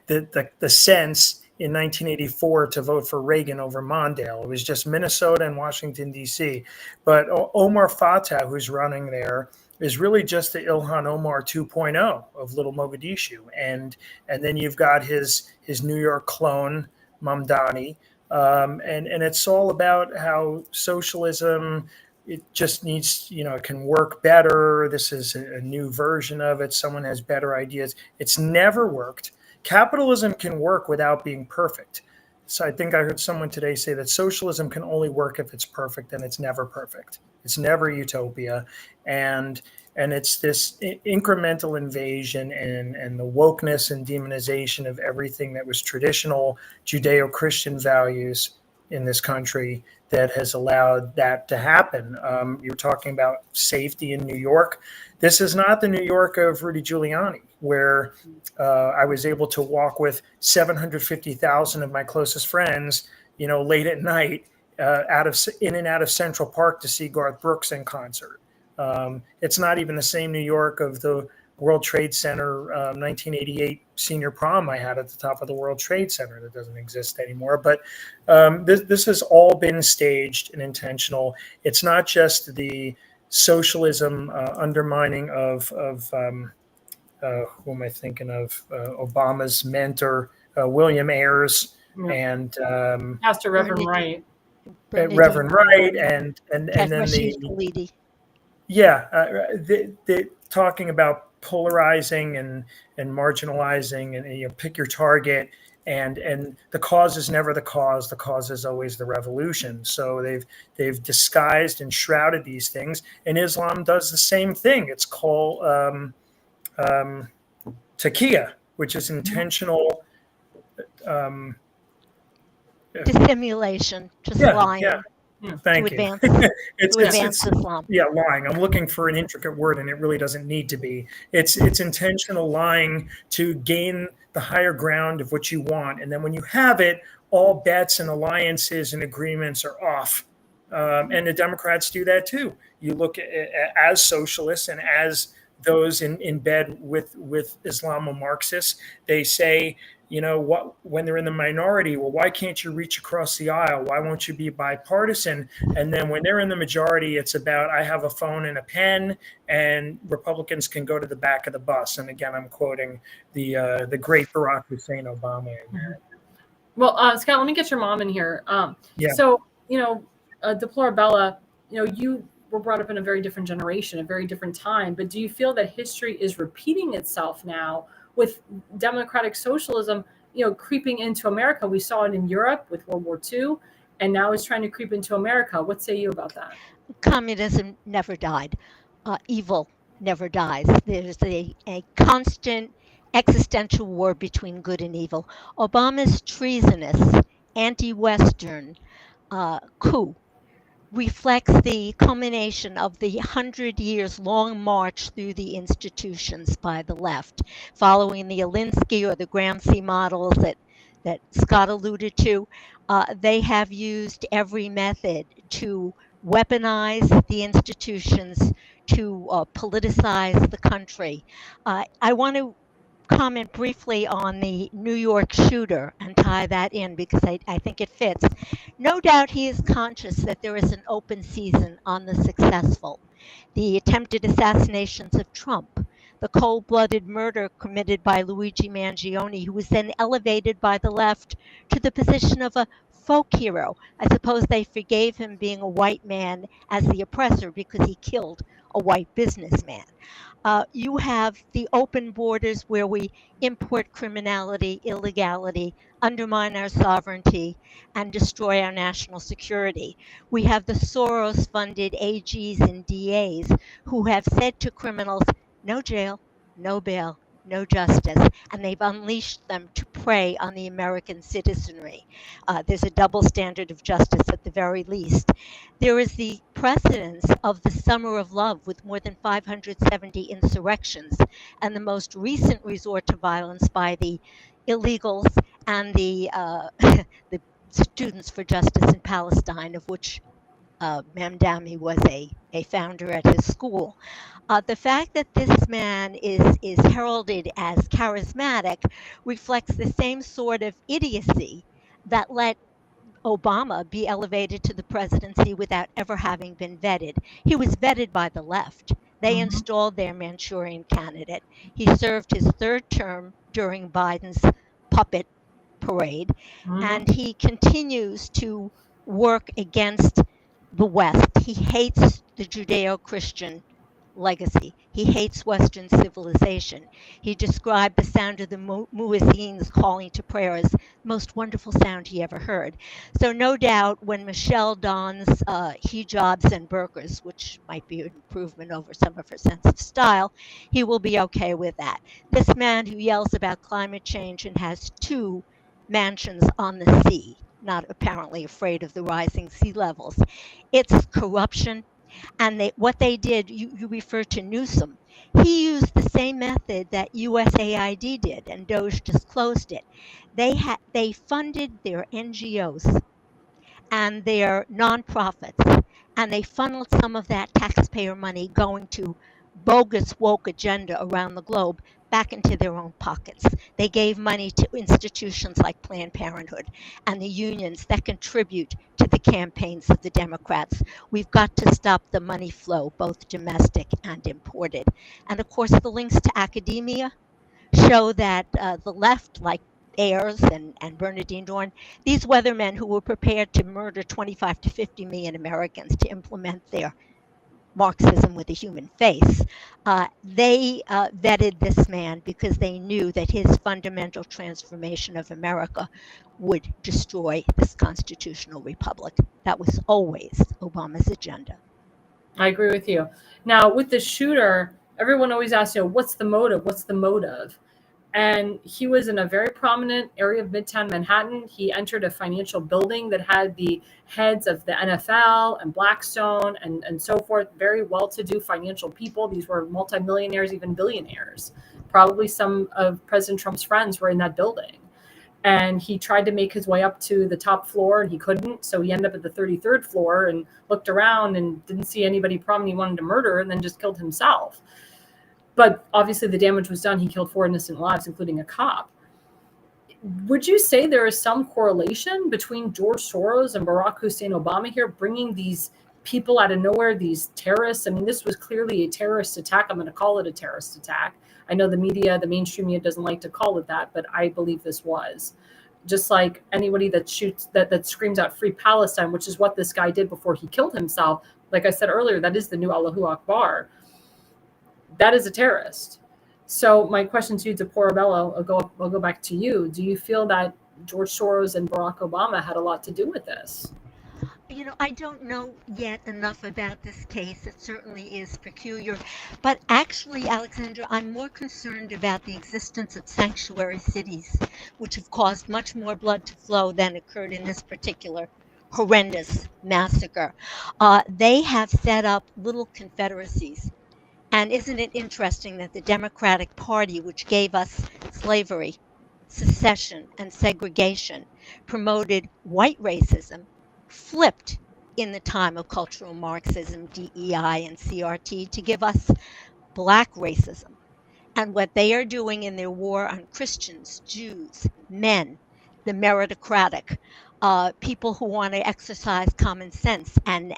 the sense in 1984 to vote for Reagan over Mondale. It was just Minnesota and Washington, D.C. But Omar Fatah, who's running there, is really just the Ilhan Omar 2.0 of Little Mogadishu. And then you've got his New York clone, Mamdani. And it's all about how socialism, it just needs, it can work better. This is a new version of it. Someone has better ideas. It's never worked. Capitalism can work without being perfect. So I think I heard someone today say that socialism can only work if it's perfect, and it's never perfect. It's never utopia. And it's this incremental invasion and the wokeness and demonization of everything that was traditional Judeo-Christian values in this country that has allowed that to happen. You're talking about safety in New York. This is not the New York of Rudy Giuliani, where I was able to walk with 750,000 of my closest friends, late at night, in and out of Central Park to see Garth Brooks in concert. It's not even the same New York of the World Trade Center 1988 senior prom I had at the top of the World Trade Center that doesn't exist anymore. But this has all been staged and intentional. It's not just the socialism undermining of who am I thinking of? Obama's mentor, William Ayers, and Pastor Reverend Wright. Reverend Wright, and then the the talking about polarizing and marginalizing, and pick your target, and the cause is never the cause is always the revolution. So they've disguised and shrouded these things, and Islam does the same thing. It's called taqiyya, which is intentional dissimulation, just lying. Thank you. Advance Islam. Yeah, lying. I'm looking for an intricate word, and it really doesn't need to be. It's intentional lying to gain the higher ground of what you want, and then when you have it, all bets and alliances and agreements are off. And the Democrats do that too. You look at, as socialists and as those in bed with Islamo-Marxists, they say, when they're in the minority, well, why can't you reach across the aisle? Why won't you be bipartisan? And then when they're in the majority, it's about, I have a phone and a pen, and Republicans can go to the back of the bus. And again, I'm quoting the great Barack Hussein Obama. Well, Scott, let me get your mom in here. So, Deplorabella, you were brought up in a very different generation, a very different time. But do you feel that history is repeating itself now with democratic socialism, creeping into America? We saw it in Europe with World War II, and now it's trying to creep into America. What say you about that? Communism never died. Evil never dies. There's a constant existential war between good and evil. Obama's treasonous, anti-Western coup reflects the culmination of the 100 years long march through the institutions by the left, following the Alinsky or the Gramsci models that Scott alluded to. They have used every method to weaponize the institutions, to politicize the country. I want to comment briefly on the New York shooter and tie that in because I think it fits. No doubt he is conscious that there is an open season on the successful. The attempted assassinations of Trump, the cold-blooded murder committed by Luigi Mangione, who was then elevated by the left to the position of a folk hero. I suppose they forgave him being a white man as the oppressor because he killed a white businessman. You have the open borders where we import criminality, illegality, undermine our sovereignty, and destroy our national security. We have the Soros funded AGs and DAs who have said to criminals, no jail, no bail, no justice, and they've unleashed them to prey on the American citizenry. There's a double standard of justice at the very least. There is the precedence of the Summer of Love with more than 570 insurrections, and the most recent resort to violence by the illegals and the the Students for Justice in Palestine, of which Mamdani was a founder at his school. The fact that this man is heralded as charismatic reflects the same sort of idiocy that let Obama be elevated to the presidency without ever having been vetted. He was vetted by the left. They Mhm. installed their Manchurian candidate. He served his third term during Biden's puppet parade, Mhm. and he continues to work against the West. He hates the Judeo Christian legacy. He hates Western civilization. He described the sound of the muezzins calling to prayer as the most wonderful sound he ever heard. So no doubt when Michelle dons hijabs and burqas, which might be an improvement over some of her sense of style, he will be okay with that. This man who yells about climate change and has two mansions on the sea, not apparently afraid of the rising sea levels. It's corruption, and what they did, you refer to Newsom. He used the same method that USAID did, and Doge just closed it. They funded their NGOs and their nonprofits, and they funneled some of that taxpayer money going to bogus woke agenda around the globe back into their own pockets. They gave money to institutions like Planned Parenthood and the unions that contribute to the campaigns of the Democrats. We've got to stop the money flow, both domestic and imported. And of course, the links to academia show that the left, like Ayers and Bernardine Dorn, these weathermen who were prepared to murder 25 to 50 million Americans to implement their Marxism with a human face, they vetted this man because they knew that his fundamental transformation of America would destroy this constitutional republic. That was always Obama's agenda. I agree with you. Now, with the shooter, everyone always asks, what's the motive? What's the motive? And he was in a very prominent area of Midtown Manhattan. He entered a financial building that had the heads of the NFL and Blackstone and so forth, very well-to-do financial people. These were multimillionaires, even billionaires. Probably some of President Trump's friends were in that building. And he tried to make his way up to the top floor and he couldn't. So he ended up at the 33rd floor and looked around and didn't see anybody prominent he wanted to murder, and then just killed himself. But obviously the damage was done. He killed 4 innocent lives, including a cop. Would you say there is some correlation between George Soros and Barack Hussein Obama here, bringing these people out of nowhere, these terrorists? I mean, this was clearly a terrorist attack. I'm going to call it a terrorist attack. I know the media, the mainstream media doesn't like to call it that, but I believe this was. Just like anybody that shoots, that screams out free Palestine, which is what this guy did before he killed himself. Like I said earlier, that is the new Allahu Akbar. That is a terrorist. So my question to you, Deplorabella, I'll go back to you. Do you feel that George Soros and Barack Obama had a lot to do with this? I don't know yet enough about this case. It certainly is peculiar. But actually, Alexandra, I'm more concerned about the existence of sanctuary cities, which have caused much more blood to flow than occurred in this particular horrendous massacre. They have set up little confederacies. And isn't it interesting that the Democratic Party, which gave us slavery, secession, and segregation, promoted white racism, flipped in the time of cultural Marxism, DEI, and CRT to give us black racism. And what they are doing in their war on Christians, Jews, men, the meritocratic, people who want to exercise common sense and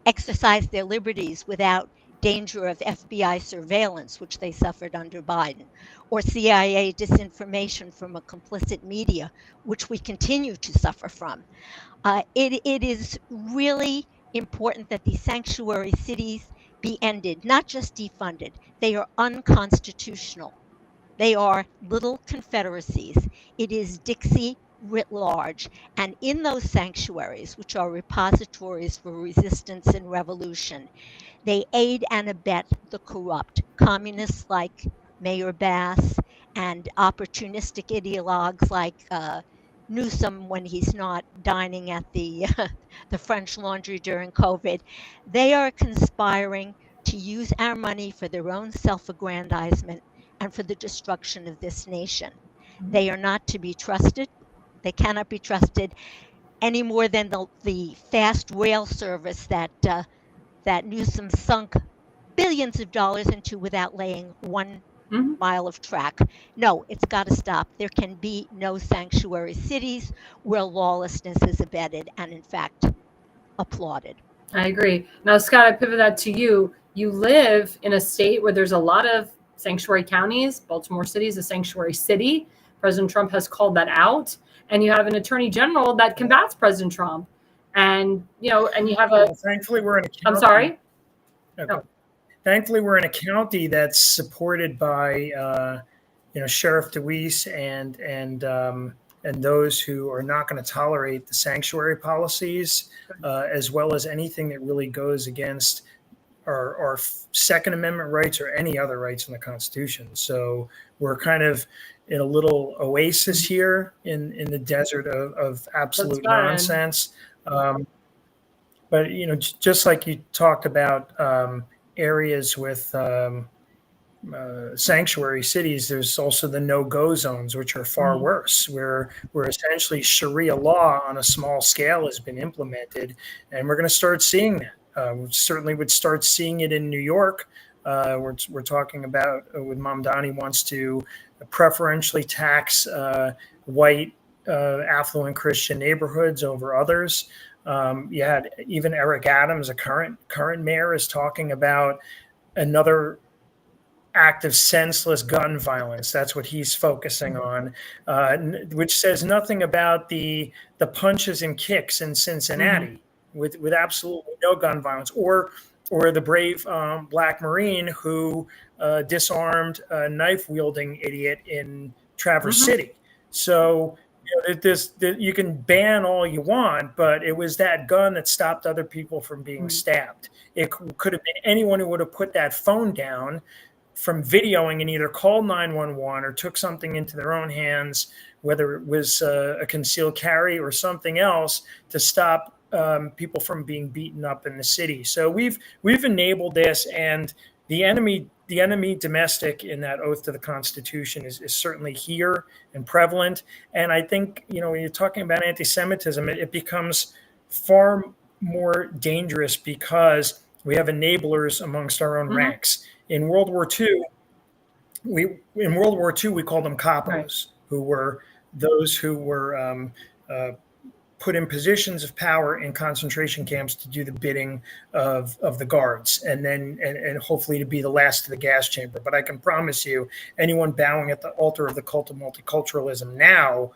exercise their liberties without danger of FBI surveillance, which they suffered under Biden, or CIA disinformation from a complicit media, which we continue to suffer from. It is really important that these sanctuary cities be ended, not just defunded. They are unconstitutional. They are little confederacies. It is Dixie writ large. And in those sanctuaries, which are repositories for resistance and revolution, they aid and abet the corrupt, communists like Mayor Bass and opportunistic ideologues like Newsom when he's not dining at the the French Laundry during COVID. They are conspiring to use our money for their own self-aggrandizement and for the destruction of this nation. They are not to be trusted. They cannot be trusted any more than the fast rail service that Newsom sunk billions of dollars into without laying one Mhm. mile of track. No, it's got to stop. There can be no sanctuary cities where lawlessness is abetted and, in fact, applauded. I agree. Now, Scott, I pivot that to you. You live in a state where there's a lot of sanctuary counties. Baltimore City is a sanctuary city. President Trump has called that out. And you have an attorney general that combats President Trump. And, and you have a, Well, thankfully, we're in a I'm county. sorry. Okay. No. Thankfully, we're in a county that's supported by, Sheriff DeWeese and those who are not going to tolerate the sanctuary policies, as well as anything that really goes against our Second Amendment rights or any other rights in the Constitution. So we're kind of in a little oasis here in the desert of absolute nonsense. But just like you talked about areas with sanctuary cities, there's also the no-go zones, which are far worse, where essentially Sharia law on a small scale has been implemented, and we're going to start seeing that. We certainly would start seeing it in New York. We're talking about with Mamdani wants to preferentially tax white affluent Christian neighborhoods over others. You had even Eric Adams, a current mayor, is talking about another act of senseless gun violence. That's what he's focusing on, which says nothing about the punches and kicks in Cincinnati with absolutely no gun violence, or the brave Black Marine who disarmed a knife wielding idiot in Traverse City. So you can ban all you want, but it was that gun that stopped other people from being stabbed. It could have been anyone who would have put that phone down from videoing and either called 911 or took something into their own hands, whether it was a concealed carry or something else, to stop people from being beaten up in the city. So we've enabled this, and the enemy domestic in that oath to the Constitution is certainly here and prevalent. And I think, when you're talking about anti-Semitism, it becomes far more dangerous because we have enablers amongst our own ranks. In World War II, we called them capos, who were those who were put in positions of power in concentration camps to do the bidding of the guards, and hopefully to be the last to the gas chamber. But I can promise you, anyone bowing at the altar of the cult of multiculturalism now,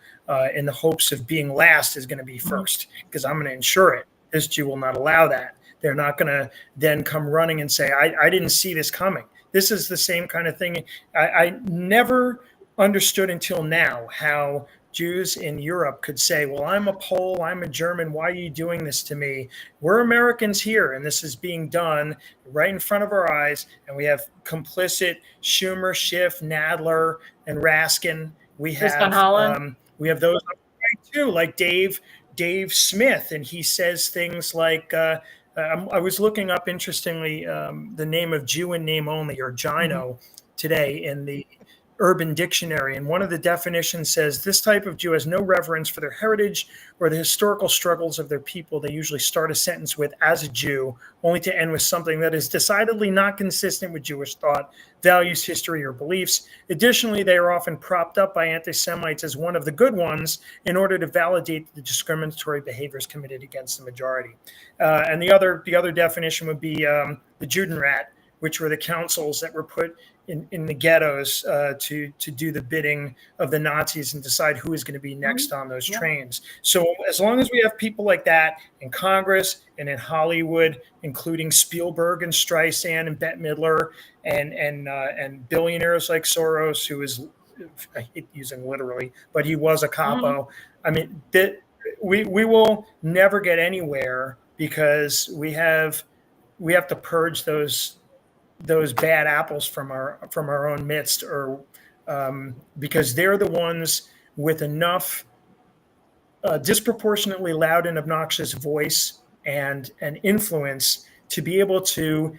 in the hopes of being last, is going to be first, because I'm going to ensure it. This Jew will not allow that. They're not going to then come running and say, I didn't see this coming. This is the same kind of thing. I never understood until now how Jews in Europe could say, well, I'm a Pole, I'm a German, why are you doing this to me? We're Americans here, and this is being done right in front of our eyes, and we have complicit Schumer, Schiff, Nadler, and Raskin. We have those too, like Dave Smith, and he says things like, I was looking up, interestingly, the name of Jew in name only, or Gino, today in the Urban Dictionary. And one of the definitions says, this type of Jew has no reverence for their heritage or the historical struggles of their people. They usually start a sentence with, as a Jew, only to end with something that is decidedly not consistent with Jewish thought, values, history, or beliefs. Additionally, they are often propped up by anti-Semites as one of the good ones in order to validate the discriminatory behaviors committed against the majority. And the other definition would be the Judenrat, which were the councils that were put in the ghettos to do the bidding of the Nazis and decide who is going to be next on those trains. So as long as we have people like that in Congress and in Hollywood, including Spielberg and Streisand and Bette Midler and billionaires like Soros, who is, I hate using literally, but he was a capo. I mean, we will never get anywhere because we have to purge those bad apples from our own midst, or because they're the ones with enough disproportionately loud and obnoxious voice and influence to be able to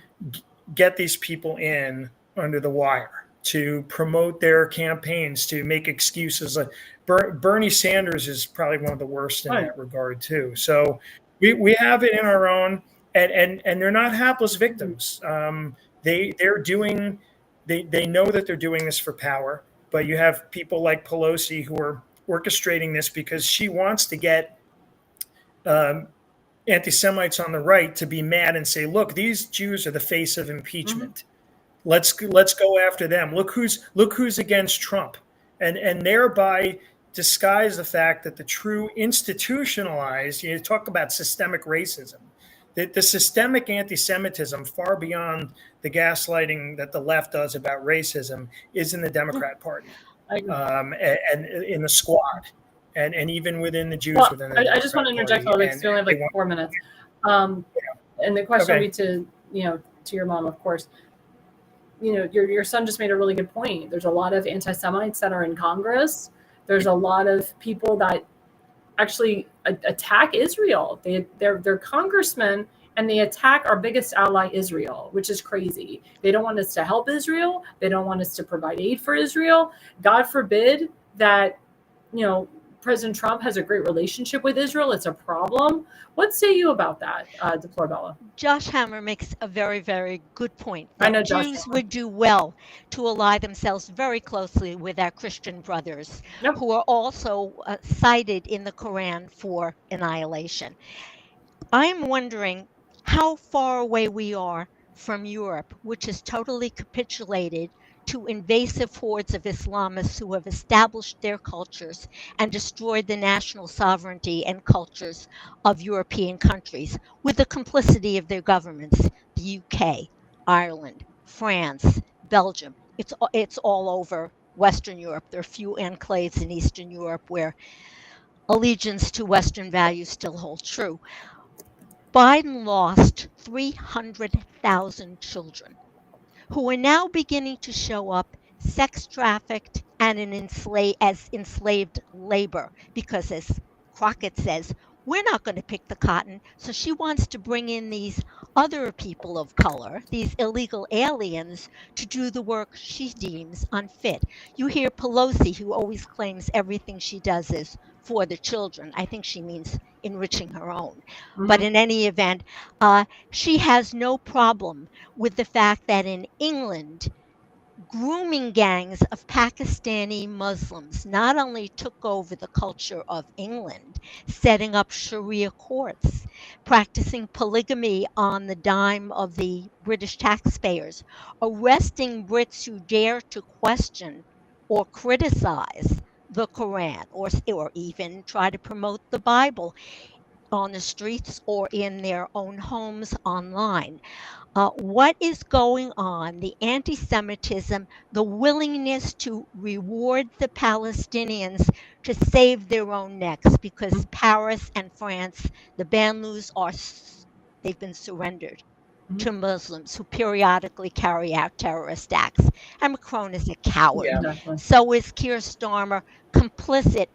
get these people in under the wire, to promote their campaigns, to make excuses. Like Bernie Sanders is probably one of the worst in that regard too. So we have it in our own, and they're not hapless victims. They know that they're doing this for power, but you have people like Pelosi who are orchestrating this because she wants to get anti-Semites on the right to be mad and say, look, these Jews are the face of impeachment. Let's go after them. Look who's against Trump, and thereby disguise the fact that the true institutionalized, you talk about systemic racism, the systemic anti-Semitism far beyond the gaslighting that the left does about racism is in the Democrat Party, and in the squad, and even within the Jews. Well, within the I just want to interject, Alex. We only have like 4 minutes. And the question would be to your mom, of course. Your son just made a really good point. There's a lot of anti-Semites that are in Congress. There's a lot of people that actually attack Israel. They're congressmen, and they attack our biggest ally, Israel, which is crazy. They don't want us to help Israel. They don't want us to provide aid for Israel. God forbid that, President Trump has a great relationship with Israel. It's a problem. What say you about that, Deplorabella? Josh Hammer makes a very, very good point. I know Jews would do well to ally themselves very closely with our Christian brothers, who are also cited in the Quran for annihilation. I'm wondering how far away we are from Europe, which has totally capitulated to invasive hordes of Islamists who have established their cultures and destroyed the national sovereignty and cultures of European countries with the complicity of their governments, the UK, Ireland, France, Belgium. It's all over Western Europe. There are a few enclaves in Eastern Europe where allegiance to Western values still hold true. Biden lost 300,000 children who are now beginning to show up sex trafficked and as enslaved labor, because as Crockett says, we're not going to pick the cotton. So she wants to bring in these other people of color, these illegal aliens, to do the work she deems unfit. You hear Pelosi, who always claims everything she does is for the children. I think she means enriching her own. But in any event, she has no problem with the fact that in England, grooming gangs of Pakistani Muslims not only took over the culture of England, setting up Sharia courts, practicing polygamy on the dime of the British taxpayers, arresting Brits who dare to question or criticize the Quran, or even try to promote the Bible on the streets or in their own homes online. What is going on, the anti-Semitism, the willingness to reward the Palestinians to save their own necks, because Paris and France, the Banlieues, they've been surrendered to Muslims who periodically carry out terrorist acts. And Macron is a coward. So is Keir Starmer, complicit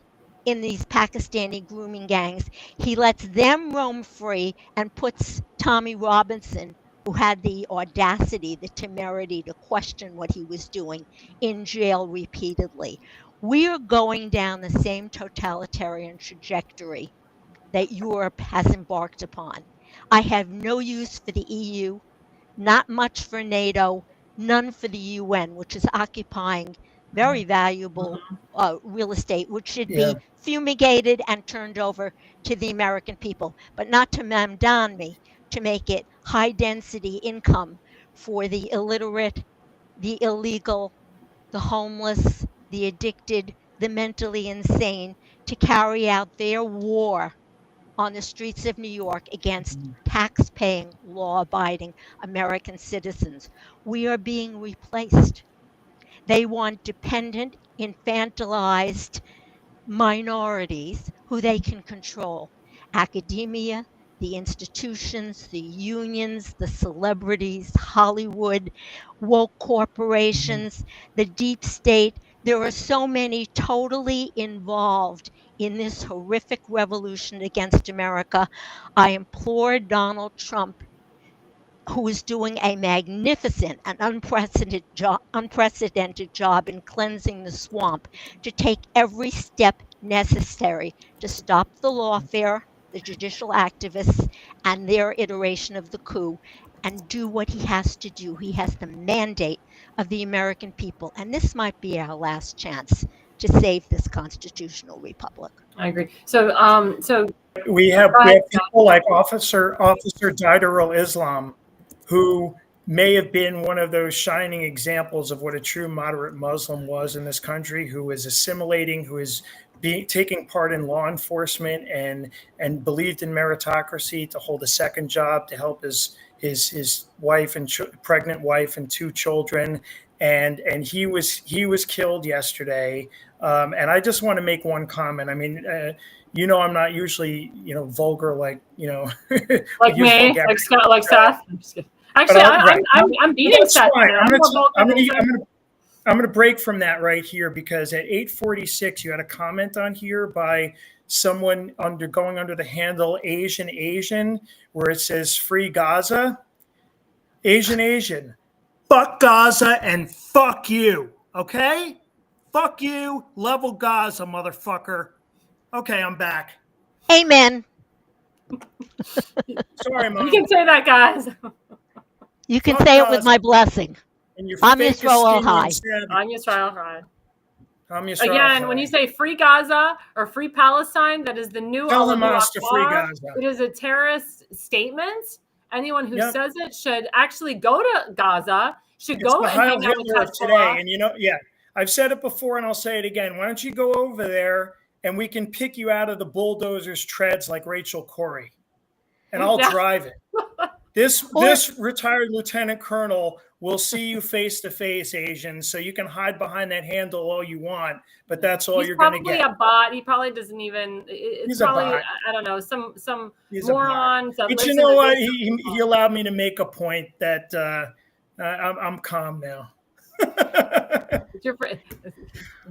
in these Pakistani grooming gangs. He lets them roam free and puts Tommy Robinson, who had the audacity, the temerity to question what he was doing, in jail repeatedly. We are going down the same totalitarian trajectory that Europe has embarked upon. I have no use for the EU, not much for NATO, none for the UN, which is occupying very valuable real estate, which should be fumigated and turned over to the American people, but not to Mamdani to make it high density income for the illiterate, the illegal, the homeless, the addicted, the mentally insane to carry out their war on the streets of New York against tax-paying, law-abiding American citizens. We are being replaced. They want dependent, infantilized minorities who they can control. Academia, the institutions, the unions, the celebrities, Hollywood, woke corporations, the deep state. There are so many totally involved in this horrific revolution against America. I implore Donald Trump, who is doing a magnificent and unprecedented job in cleansing the swamp, to take every step necessary to stop the lawfare, the judicial activists, and their iteration of the coup, and do what he has to do. He has the mandate of the American people, and this might be our last chance to save this constitutional republic. I agree. So, we have people like Officer Diderul Islam, who may have been one of those shining examples of what a true moderate Muslim was in this country, who is assimilating, who is taking part in law enforcement and believed in meritocracy, to hold a second job, to help his wife and pregnant wife and 2 children. And he was killed yesterday. And I just want to make one comment. I mean, I'm not usually, vulgar, like, like me, like Scott, like Seth. I'm just kidding. Actually, I'm beating Seth. I'm going to break from that right here, because at 8:46, you had a comment on here by someone going under the handle Asian, where it says free Gaza. Asian. Fuck Gaza and fuck you. Okay? Fuck you. Level Gaza, motherfucker. Okay, I'm back. Amen. Sorry, Mom. You can say that, guys. You can say it with my blessing. I'm Yisrael High. I'm Yisrael High. Again, when you say free Gaza or free Palestine, that is the new Hamas to free Gaza. It is a terrorist statement. Anyone who says it should actually go to Gaza, should go and hang out with Hezbollah today. And I've said it before and I'll say it again. Why don't you go over there and we can pick you out of the bulldozer's treads like Rachel Corrie, and I'll drive it. This retired lieutenant colonel will see you face to face, Asian. So you can hide behind that handle all you want, but that's all you're going to get. He's probably a bot. He probably doesn't even. It's probably, a bot. I don't know, some morons. But you know what? He allowed me to make a point that I'm calm now.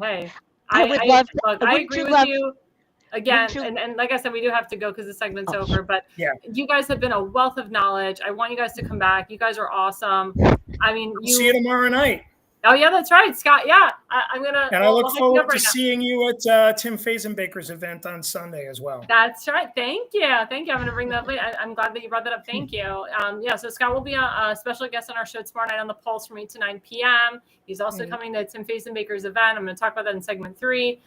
Hey, I agree with you. Again, and like I said, we do have to go because the segment's over. But you guys have been a wealth of knowledge. I want you guys to come back. You guys are awesome. I mean, see you tomorrow night. Oh yeah, that's right, Scott. Yeah, I'm gonna. And I look forward to seeing you at Tim Fazenbaker's event on Sunday as well. That's right. Thank you. I'm gonna bring that up later. I'm glad that you brought that up. Thank you. So Scott will be a special guest on our show tomorrow night on the Pulse from 8 to 9 p.m. He's also coming to Tim Fazenbaker's event. I'm going to talk about that in segment 3.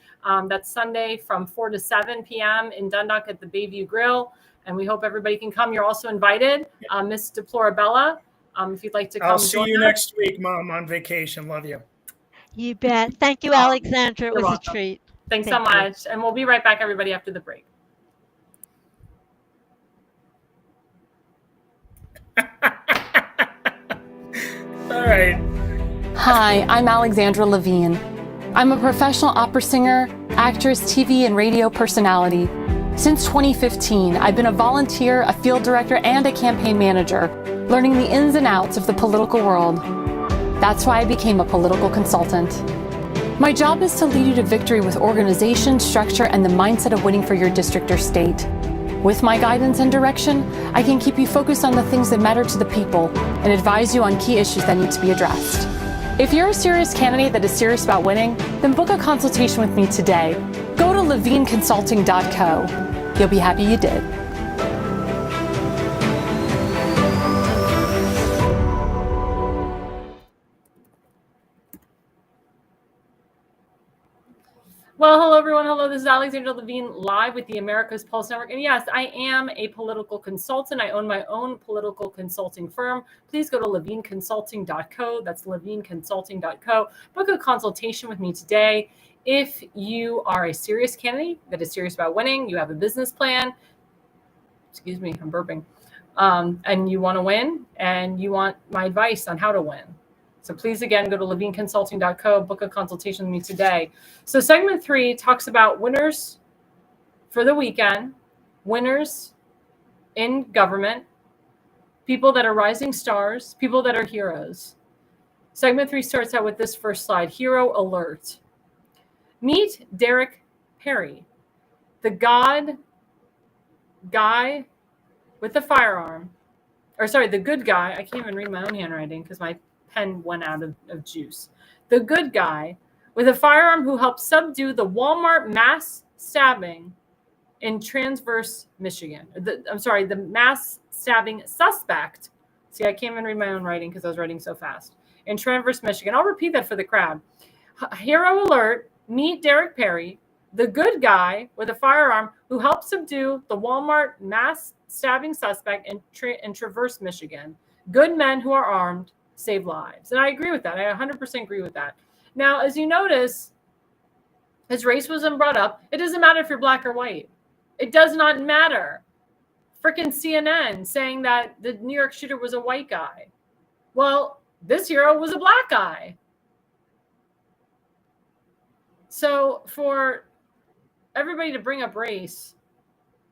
That's Sunday from 4 to 7 p.m. in Dundalk at the Bayview Grill, and we hope everybody can come. You're also invited, Miss Deplorabella. If you'd like to come. I'll see you next week, Mom, on vacation. Love you. You bet. Thank you, Alexandra. It was a treat. Thanks so much. And we'll be right back, everybody, after the break. All right. Hi, I'm Alexandra Levine. I'm a professional opera singer, actress, TV, and radio personality. Since 2015, I've been a volunteer, a field director, and a campaign manager, learning the ins and outs of the political world. That's why I became a political consultant. My job is to lead you to victory with organization, structure, and the mindset of winning for your district or state. With my guidance and direction, I can keep you focused on the things that matter to the people and advise you on key issues that need to be addressed. If you're a serious candidate that is serious about winning, then book a consultation with me today. Go to levineconsulting.co. You'll be happy you did. Well, hello, everyone. Hello, this is Alexandra Levine live with the America's Pulse Network. And yes, I am a political consultant. I own my own political consulting firm. Please go to levineconsulting.co. That's levineconsulting.co. Book a consultation with me today. If you are a serious candidate that is serious about winning, you have a business plan. Excuse me, I'm burping. And you want to win and you want my advice on how to win. So please, again, go to levineconsulting.co, book a consultation with me today. So segment 3 talks about winners for the weekend, winners in government, people that are rising stars, people that are heroes. Segment 3 starts out with this first slide, hero alert. Meet Derek Perry, the guy with the firearm, the good guy. I can't even read my own handwriting because my pen went out of juice. The good guy with a firearm who helped subdue the Walmart mass stabbing in Transverse, Michigan. The mass stabbing suspect. See, I can't even read my own writing because I was writing so fast. In Transverse, Michigan. I'll repeat that for the crowd. Hero alert, meet Derek Perry, the good guy with a firearm who helped subdue the Walmart mass stabbing suspect in Traverse, Michigan. Good men who are armed save lives. And I agree with that. I 100% agree with that. Now, as you notice, his race wasn't brought up. It doesn't matter if you're black or white. It does not matter. Freaking CNN saying that the New York shooter was a white guy. Well, this hero was a black guy. So for everybody to bring up race,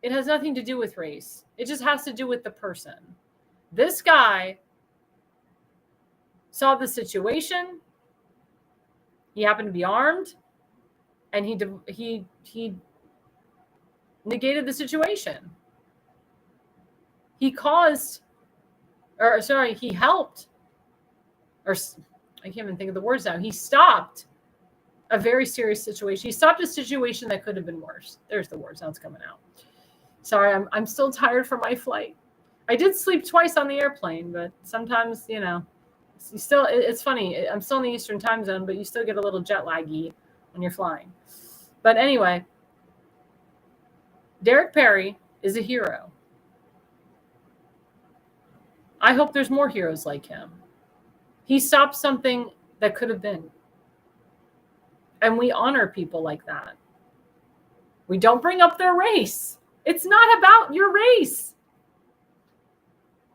it has nothing to do with race. It just has to do with the person. This guy saw the situation. He happened to be armed, and he negated the situation. He helped, or I can't even think of the words now. He stopped a very serious situation. He stopped a situation that could have been worse. There's the words. Now it's coming out. Sorry, I'm still tired from my flight. I did sleep twice on the airplane, but sometimes, it's funny. I'm still in the Eastern time zone, but you still get a little jet laggy when you're flying. But anyway, Derek Perry is a hero. I hope there's more heroes like him. He stopped something that could have been. And we honor people like that. We don't bring up their race. It's not about your race.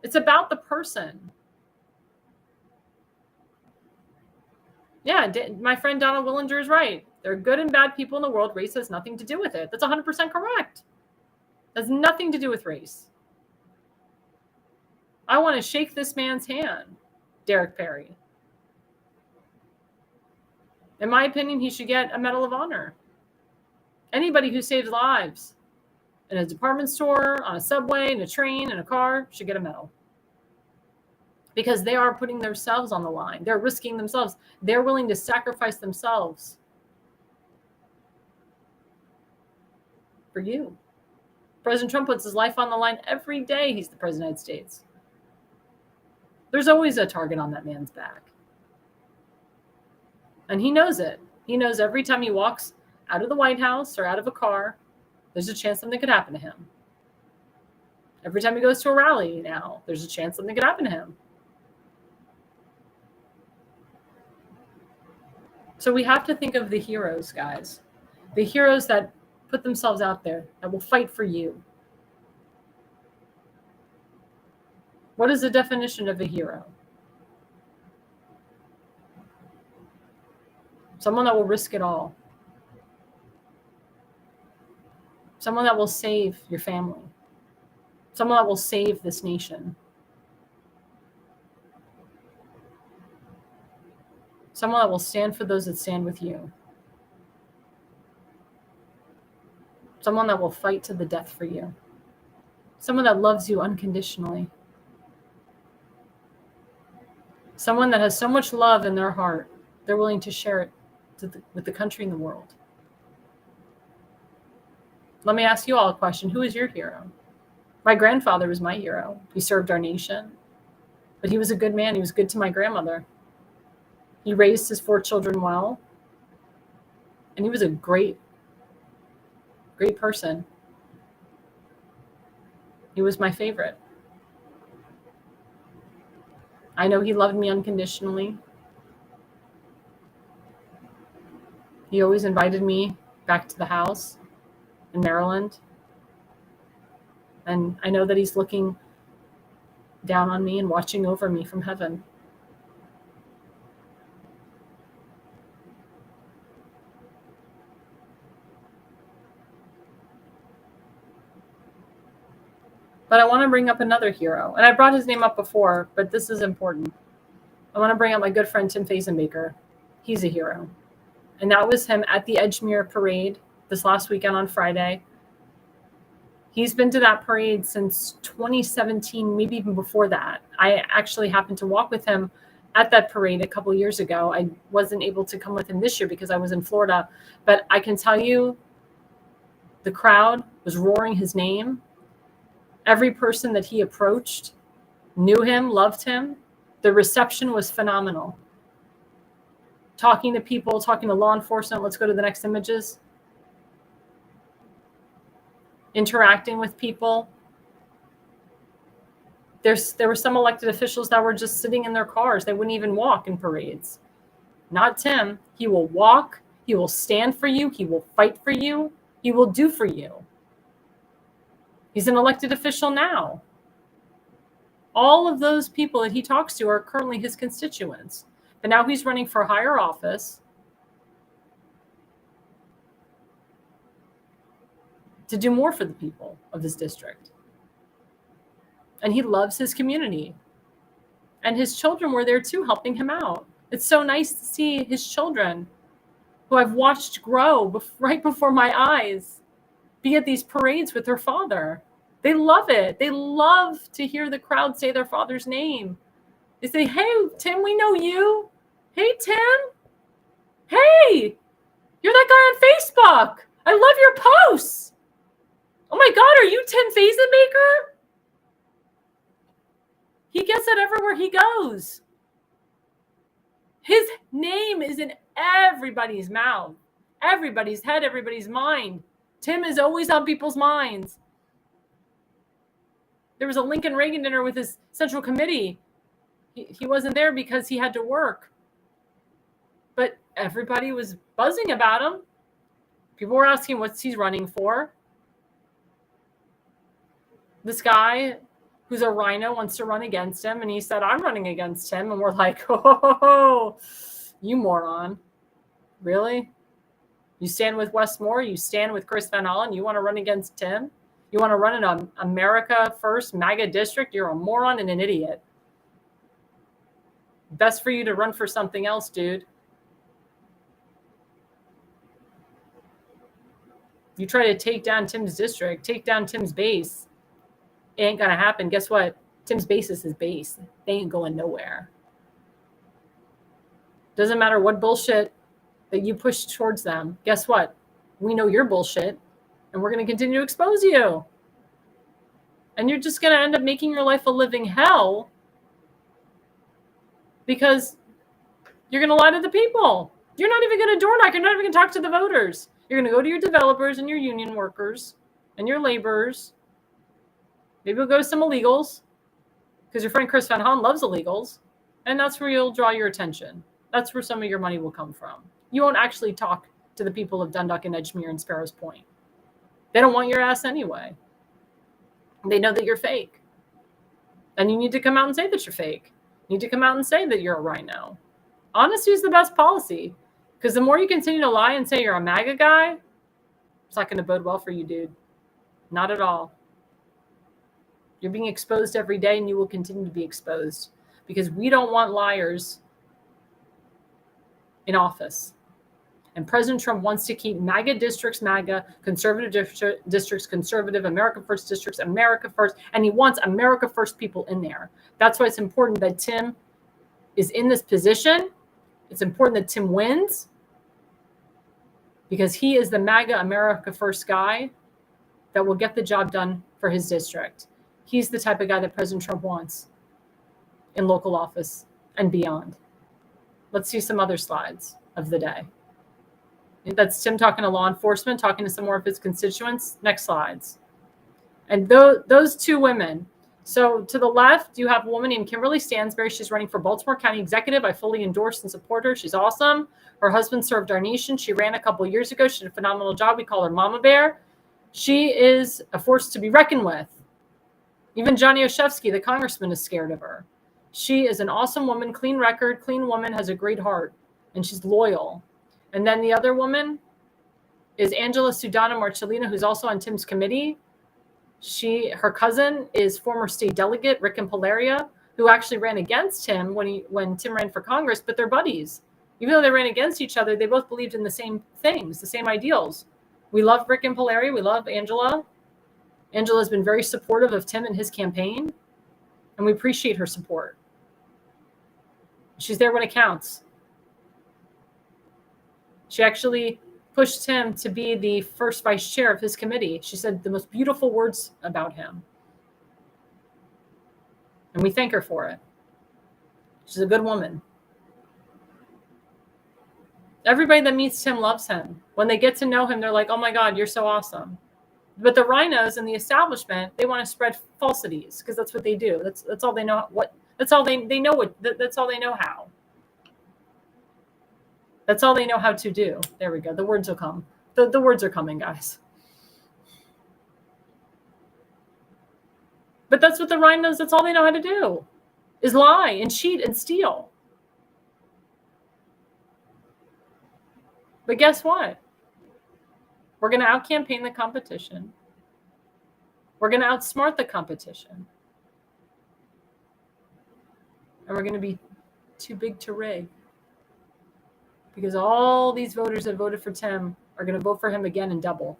It's about the person. Yeah, my friend Donald Willinger is right. There are good and bad people in the world. Race has nothing to do with it. That's 100% correct. It has nothing to do with race. I want to shake this man's hand, Derek Perry. In my opinion, he should get a Medal of Honor. Anybody who saves lives in a department store, on a subway, in a train, in a car should get a medal. Because they are putting themselves on the line. They're risking themselves. They're willing to sacrifice themselves for you. President Trump puts his life on the line every day he's the president of the United States. There's always a target on that man's back. And he knows it. He knows every time he walks out of the White House or out of a car, there's a chance something could happen to him. Every time he goes to a rally now, there's a chance something could happen to him. So we have to think of the heroes, guys. The heroes that put themselves out there, that will fight for you. What is the definition of a hero? Someone that will risk it all. Someone that will save your family. Someone that will save this nation. Someone that will stand for those that stand with you. Someone that will fight to the death for you. Someone that loves you unconditionally. Someone that has so much love in their heart, they're willing to share it with the country and the world. Let me ask you all a question. Who is your hero? My grandfather was my hero. He served our nation, but he was a good man. He was good to my grandmother. He raised his 4 children well, And he was a great person. He was my favorite. I know he loved me unconditionally. He always invited me back to the house in Maryland. And I know that he's looking down on me and watching over me from heaven. But I want to bring up another hero. And I brought his name up before, but this is important. I want to bring up my good friend Tim Fazenbaker. He's a hero. And that was him at the Edgemere Parade this last weekend on Friday. He's been to that parade since 2017, maybe even before that. I actually happened to walk with him at that parade a couple years ago. I wasn't able to come with him this year because I was in Florida. But I can tell you, the crowd was roaring his name. Every person that he approached knew him, loved him. The reception was phenomenal. Talking to people, talking to law enforcement. Let's go to the next images. Interacting with people. There were some elected officials that were just sitting in their cars. They wouldn't even walk in parades. Not Tim. He will walk. He will stand for you. He will fight for you. He will do for you. He's an elected official now. All of those people that he talks to are currently his constituents. But now he's running for higher office to do more for the people of his district. And he loves his community. And his children were there too, helping him out. It's so nice to see his children, who I've watched grow right before my eyes, be at these parades with their father. They love it. They love to hear the crowd say their father's name. They say, "Hey, Tim, we know you. Hey, Tim. Hey, you're that guy on Facebook. I love your posts. Oh my God, are you Tim Fazenbaker?" He gets it everywhere he goes. His name is in everybody's mouth, everybody's head, everybody's mind. Tim is always on people's minds. There was a Lincoln Reagan dinner with his Central Committee. He wasn't there because he had to work. But everybody was buzzing about him. People were asking what he's running for. This guy who's a rhino wants to run against him. And he said, "I'm running against him." And we're like, "Oh, you moron. Really? You stand with Westmore? You stand with Chris Van Hollen? You want to run against Tim? You want to run in an America First MAGA district? You're a moron and an idiot. Best for you to run for something else, dude." You try to take down Tim's district, take down Tim's base. It ain't going to happen. Guess what? Tim's base is his base. They ain't going nowhere. Doesn't matter what bullshit that you push towards them. Guess what? We know your bullshit, and we're going to continue to expose you. And you're just going to end up making your life a living hell because you're going to lie to the people. You're not even going to door knock. You're not even going to talk to the voters. You're going to go to your developers and your union workers and your laborers. Maybe you'll go to some illegals because your friend Chris Van Hollen loves illegals. And that's where you'll draw your attention. That's where some of your money will come from. You won't actually talk to the people of Dundalk and Edgemere and Sparrows Point. They don't want your ass anyway. They know that you're fake. And you need to come out and say that you're fake. You need to come out and say that you're a rhino. Honesty is the best policy. Because the more you continue to lie and say you're a MAGA guy, it's not going to bode well for you, dude. Not at all. You're being exposed every day, and you will continue to be exposed. Because we don't want liars in office. And President Trump wants to keep MAGA districts MAGA, conservative districts conservative, America First districts America First, and he wants America First people in there. That's why it's important that Tim is in this position. It's important that Tim wins because he is the MAGA America First guy that will get the job done for his district. He's the type of guy that President Trump wants in local office and beyond. Let's see some other slides of the day. That's Tim talking to law enforcement, talking to some more of his constituents. Next slides. And those two women. So to the left, you have a woman named Kimberly Stansberry. She's running for Baltimore County Executive. I fully endorse and support her. She's awesome. Her husband served our nation. She ran a couple of years ago. She did a phenomenal job. We call her Mama Bear. She is a force to be reckoned with. Even Johnny Oshevsky, the congressman, is scared of her. She is an awesome woman, clean record, clean woman, has a great heart, and she's loyal. And then the other woman is Angela Sudana Marcellina, who's also on Tim's committee. Her cousin is former state delegate Rick Impalaria, who actually ran against him when Tim ran for Congress, but they're buddies. Even though they ran against each other, they both believed in the same things, the same ideals. We love Rick Impalaria. We love Angela. Angela has been very supportive of Tim and his campaign, and we appreciate her support. She's there when it counts. She actually pushed him to be the first vice chair of his committee. She said the most beautiful words about him. And we thank her for it. She's a good woman. Everybody that meets Tim loves him. When they get to know him, they're like, oh my God, you're so awesome. But the rhinos in the establishment, they want to spread falsities because that's what they do. That's all they know. That's all they know. That's all they know how. That's all they know how to do. There we go. The words will come. The words are coming, guys. But that's what the rhinos, that's all they know how to do, is lie and cheat and steal. But guess what? We're going to out-campaign the competition. We're going to outsmart the competition. And we're going to be too big to rig. Because all these voters that voted for Tim are going to vote for him again and double.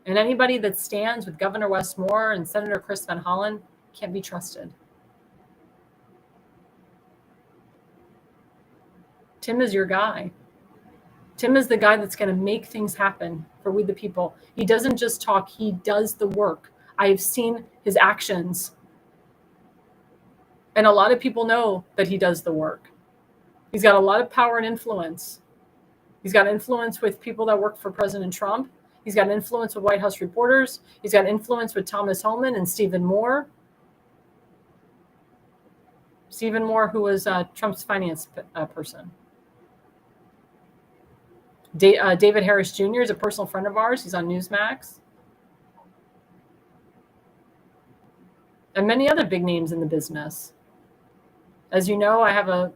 And anybody that stands with Governor Wes Moore and Senator Chris Van Hollen can't be trusted. Tim is your guy. Tim is the guy that's going to make things happen for we the people. He doesn't just talk, he does the work. I have seen his actions. And a lot of people know that he does the work. He's got a lot of power and influence. He's got influence with people that work for President Trump. He's got influence with White House reporters. He's got influence with Thomas Homan and Stephen Moore. Stephen Moore, who was Trump's finance person. David Harris Jr. is a personal friend of ours. He's on Newsmax. And many other big names in the business. As you know, I have a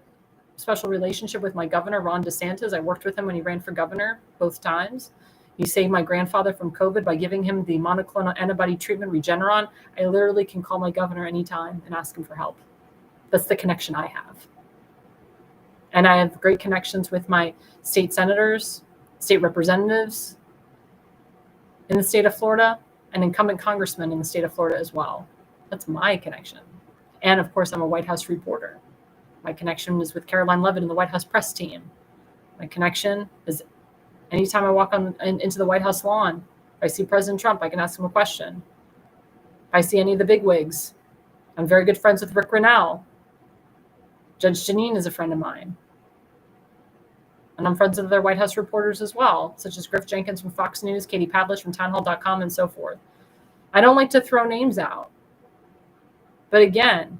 special relationship with my governor, Ron DeSantis. I worked with him when he ran for governor both times. He saved my grandfather from COVID by giving him the monoclonal antibody treatment Regeneron. I literally can call my governor anytime and ask him for help. That's the connection I have. And I have great connections with my state senators, state representatives in the state of Florida, and incumbent congressmen in the state of Florida as well. That's my connection. And of course, I'm a White House reporter. My connection is with Caroline Levitt and the White House press team. My connection is anytime I walk into the White House lawn, if I see President Trump, I can ask him a question. If I see any of the bigwigs, I'm very good friends with Rick Grinnell. Judge Janine is a friend of mine. And I'm friends with other White House reporters as well, such as Griff Jenkins from Fox News, Katie Pavlich from townhall.com, and so forth. I don't like to throw names out. But again,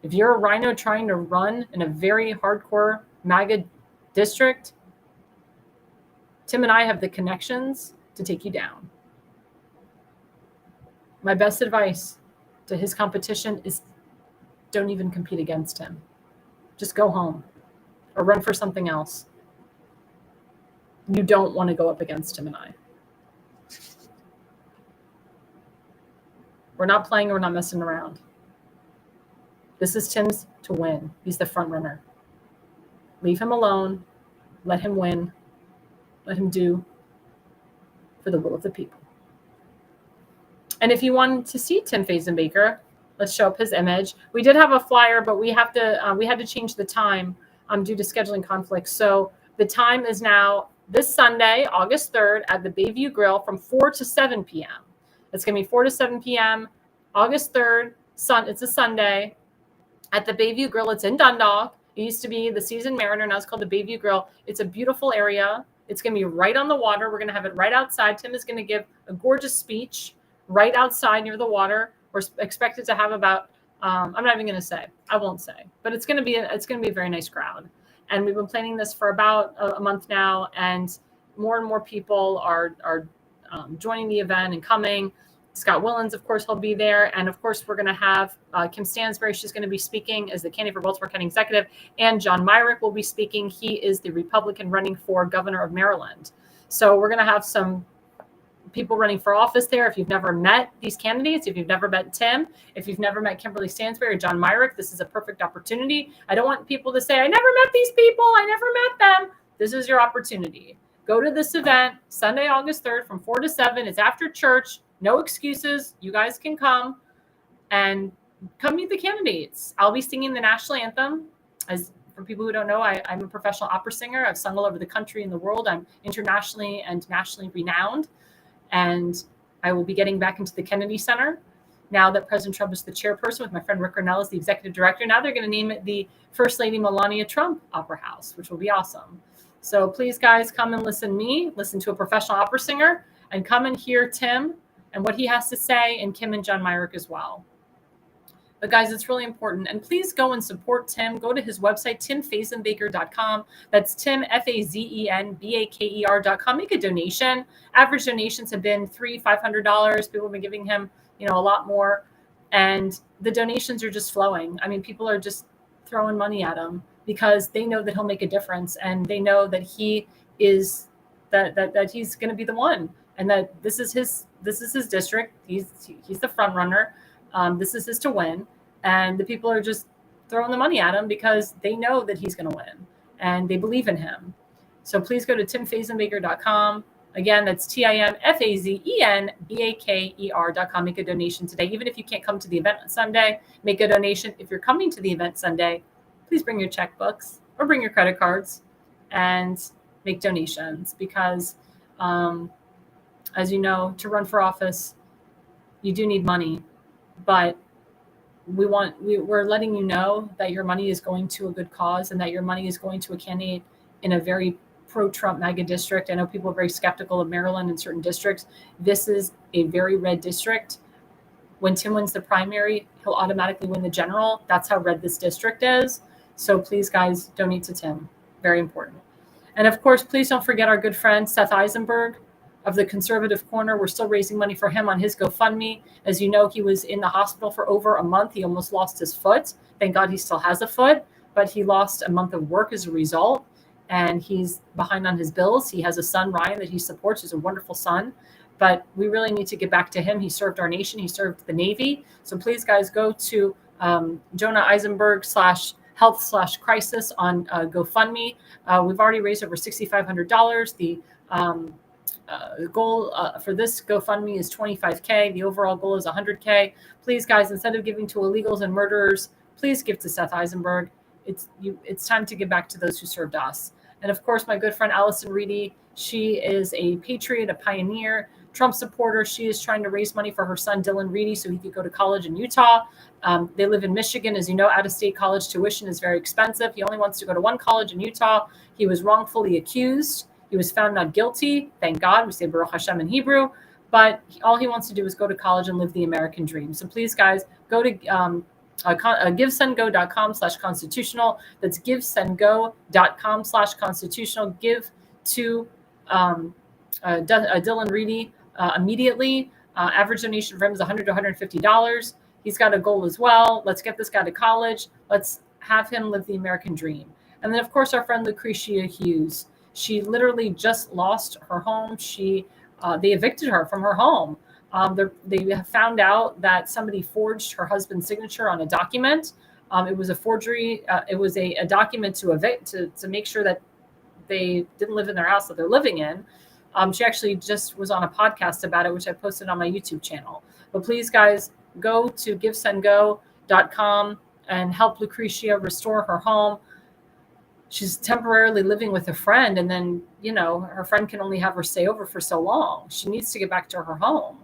if you're a rhino trying to run in a very hardcore MAGA district, Tim and I have the connections to take you down. My best advice to his competition is don't even compete against him. Just go home or run for something else. You don't want to go up against Tim and I. We're not playing, we're not messing around. This is Tim's to win. He's the front runner. Leave him alone. Let him win. Let him do for the will of the people. And if you want to see Tim Fazenbaker, let's show up his image. We did have a flyer, but we had to change the time due to scheduling conflicts. So the time is now this Sunday, August 3rd, at the Bayview Grill from 4 to 7 p.m. It's going to be 4 to 7 p.m. August 3rd. It's a Sunday at the Bayview Grill. It's in Dundalk. It used to be the Seasoned Mariner. Now it's called the Bayview Grill. It's a beautiful area. It's going to be right on the water. We're going to have it right outside. Tim is going to give a gorgeous speech right outside near the water. We're expected to have about, I'm not even going to say, I won't say, but it's going to be a very nice crowd. And we've been planning this for about a month now, and more people are joining the event and coming. Scott Willens, of course, will be there. And of course, we're going to have Kim Stansbury. She's going to be speaking as the candidate for Baltimore County Executive. And John Myrick will be speaking. He is the Republican running for governor of Maryland. So we're going to have some people running for office there. If you've never met these candidates, if you've never met Tim, if you've never met Kimberly Stansbury or John Myrick, this is a perfect opportunity. I don't want people to say, I never met these people. I never met them. This is your opportunity. Go to this event Sunday, August 3rd from 4 to 7. It's after church. No excuses. You guys can come and come meet the candidates. I'll be singing the national anthem. As for people who don't know, I'm a professional opera singer. I've sung all over the country and the world. I'm internationally and nationally renowned. And I will be getting back into the Kennedy Center now that President Trump is the chairperson, with my friend Rick Cornell as the executive director. Now they're going to name it the First Lady Melania Trump Opera House, which will be awesome. So please, guys, come and listen to a professional opera singer, and come and hear Tim and what he has to say, and Kim and John Myrick as well. But guys, it's really important. And please go and support Tim. Go to his website, timfazenbaker.com. That's Tim, FAZENBAKER.com. Make a donation. Average donations have been $300, $500. People have been giving him, a lot more. And the donations are just flowing. I mean, people are just throwing money at him because they know that he'll make a difference. And they know that he is, that he's going to be the one. And that this is his district. He's the front runner. This is his to win. And the people are just throwing the money at him because they know that he's going to win and they believe in him. So please go to timfazenbaker.com. Again, that's TIMFAZENBAKER.com. Make a donation today. Even if you can't come to the event on Sunday, make a donation. If you're coming to the event Sunday, please bring your checkbooks or bring your credit cards and make donations because, as you know, to run for office, you do need money, but we're letting you know that your money is going to a good cause and that your money is going to a candidate in a very pro-Trump MAGA district. I know people are very skeptical of Maryland in certain districts. This is a very red district. When Tim wins the primary, he'll automatically win the general. That's how red this district is. So please, guys, donate to Tim. Very important. And of course, please don't forget our good friend, Seth Eisenberg of the Conservative Corner. We're still raising money for him on his GoFundMe. As you know, he was in the hospital for over a month. He almost lost his foot. Thank God he still has a foot, but he lost a month of work as a result, and he's behind on his bills. He has a son, Ryan, that he supports. He's a wonderful son, but we really need to get back to him. He served our nation. He served the Navy. So please, guys, go to Jonah Eisenberg /health/crisis on GoFundMe. We've already raised over $6,500. The goal for this GoFundMe is $25K. The overall goal is $100K. Please, guys, instead of giving to illegals and murderers, please give to Seth Eisenberg. It's time to give back to those who served us. And of course, my good friend Allison Reedy, she is a patriot, a pioneer, Trump supporter. She is trying to raise money for her son, Dylan Reedy, so he could go to college in Utah. They live in Michigan. As you know, out-of-state college tuition is very expensive. He only wants to go to one college in Utah. He was wrongfully accused. He was found not guilty. Thank God. We say Baruch Hashem in Hebrew. But all he wants to do is go to college and live the American dream. So please, guys, go to givesendgo.com/constitutional. That's givesendgo.com/constitutional. Give to Dylan Reedy immediately. Average donation for him is $100 to $150. He's got a goal as well. Let's get this guy to college. Let's have him live the American dream. And then, of course, our friend Lucretia Hughes. She literally just lost her home. They evicted her from her home. They found out that somebody forged her husband's signature on a document. It was a forgery. It was a document to evict, to make sure that they didn't live in their house that they're living in. She actually just was on a podcast about it, which I posted on my YouTube channel. But please, guys, go to givesendgo.com and help Lucretia restore her home. She's temporarily living with a friend, and then, her friend can only have her stay over for so long. She needs to get back to her home.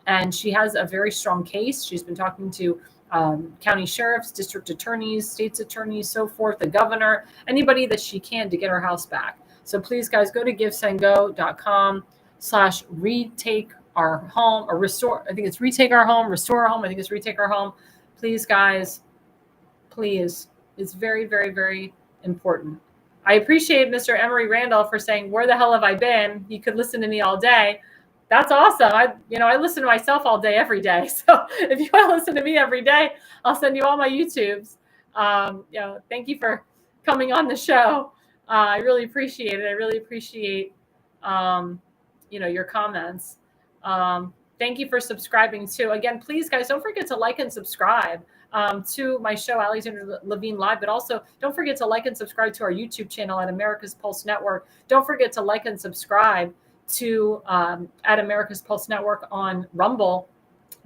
And she has a very strong case. She's been talking to county sheriffs, district attorneys, state's attorneys, so forth, the governor, anybody that she can to get her house back. So please, guys, go to givesendgo.com/retake our home or restore. I think it's retake our home, restore our home. I think it's retake our home. Please, guys, please. It's very, very, very important. I appreciate Mr. Emery Randolph for saying, where the hell have I been? You could listen to me all day. That's awesome. I listen to myself all day, every day. So if you want to listen to me every day, I'll send you all my YouTubes. Thank you for coming on the show. I really appreciate it. I really appreciate, your comments. Thank you for subscribing too. Again, please, guys, don't forget to like and subscribe to my show, Alexandra Levine Live, but also don't forget to like and subscribe to our YouTube channel at America's Pulse Network. Don't forget to like and subscribe to at America's Pulse Network on Rumble.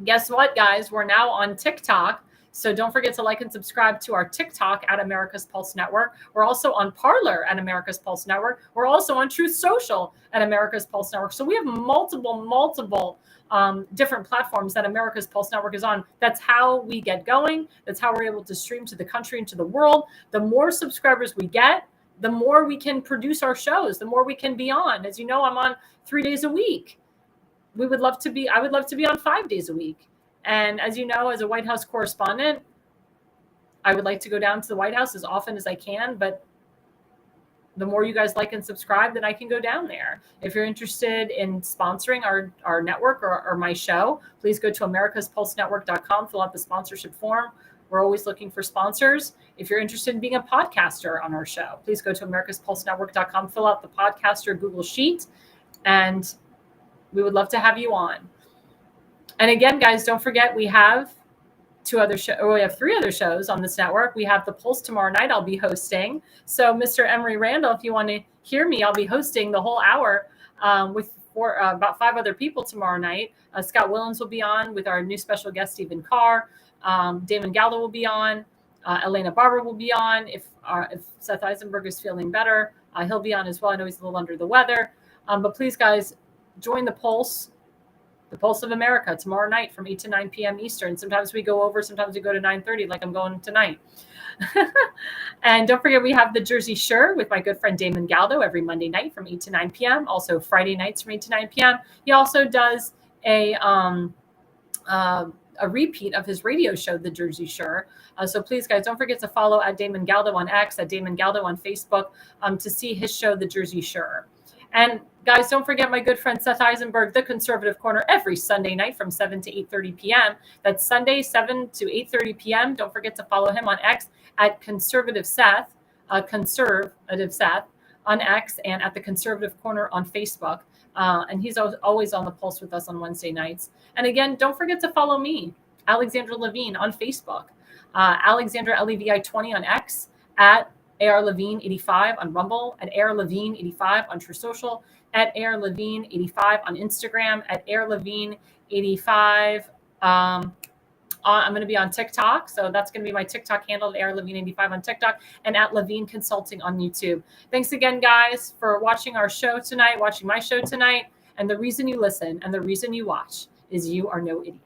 Guess what, guys? We're now on TikTok. So don't forget to like and subscribe to our TikTok at America's Pulse Network. We're also on Parler at America's Pulse Network. We're also on Truth Social at America's Pulse Network. So we have multiple different platforms that America's Pulse Network is on. That's how we get going. That's how we're able to stream to the country and to the world. The more subscribers we get, the more we can produce our shows, the more we can be on. As you know, I'm on 3 days a week. I would love to be on 5 days a week. And as you know, as a White House correspondent, I would like to go down to the White House as often as I can, but the more you guys like and subscribe, then I can go down there. If you're interested in sponsoring our network or my show, please go to americaspulsenetwork.com, fill out the sponsorship form. We're always looking for sponsors. If you're interested in being a podcaster on our show, please go to americaspulsenetwork.com, fill out the podcaster Google Sheet, and we would love to have you on. And again, guys, don't forget we have three other shows on this network. We have the Pulse tomorrow night. I'll be hosting. So, Mr. Emery Randall, if you want to hear me, I'll be hosting the whole hour with about 5 other people tomorrow night. Scott Willens will be on with our new special guest, Stephen Carr. Damon Gallo will be on. Elena Barber will be on. If Seth Eisenberg is feeling better, he'll be on as well. I know he's a little under the weather. But please, guys, join the Pulse of America tomorrow night from 8 to 9 p.m. Eastern. Sometimes we go over, sometimes we go to 9:30 like I'm going tonight. And don't forget, we have the Jersey Shore with my good friend Damon Galdo every Monday night from 8 to 9 p.m. Also Friday nights from 8 to 9 p.m. He also does a repeat of his radio show, The Jersey Shore. So please, guys, don't forget to follow at Damon Galdo on X, at Damon Galdo on Facebook to see his show, The Jersey Shore. And guys, don't forget my good friend Seth Eisenberg, The Conservative Corner, every Sunday night from 7 to 8:30 p.m. That's Sunday, 7 to 8:30 p.m. Don't forget to follow him on X at Conservative Seth on X, and at The Conservative Corner on Facebook. And he's always on the Pulse with us on Wednesday nights. And again, don't forget to follow me, Alexandra Levine, on Facebook, Alexandra Levi20 on X, at ARLevine85 on Rumble, at ARLevine85 on True Social, at ARLevine85 on Instagram, at ARLevine85. I'm going to be on TikTok, so that's going to be my TikTok handle, ARLevine85 on TikTok, and at Levine Consulting on YouTube. Thanks again, guys, for watching my show tonight. And the reason you listen and the reason you watch is you are no idiot.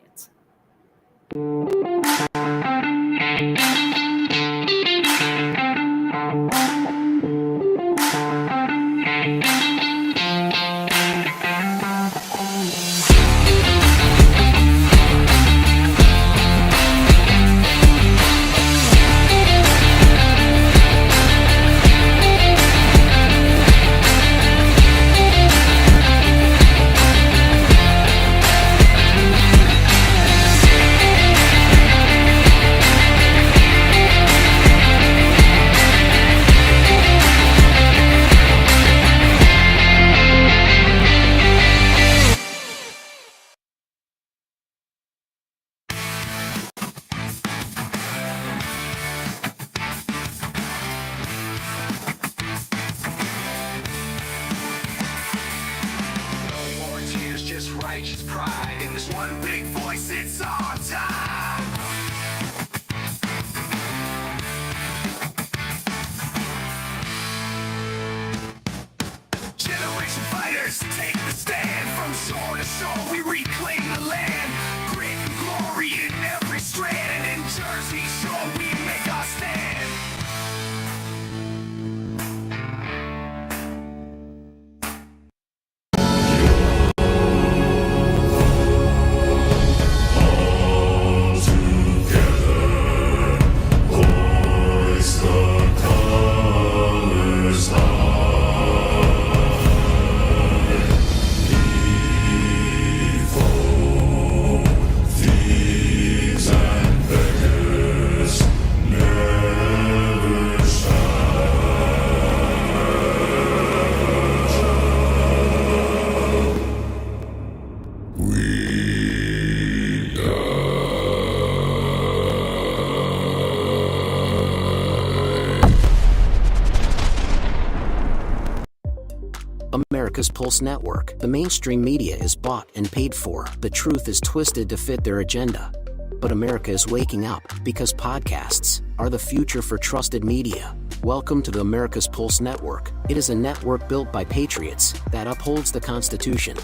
America's Pulse Network. The mainstream media is bought and paid for. The truth is twisted to fit their agenda. But America is waking up because podcasts are the future for trusted media. Welcome to the America's Pulse Network. It is a network built by patriots that upholds the Constitution.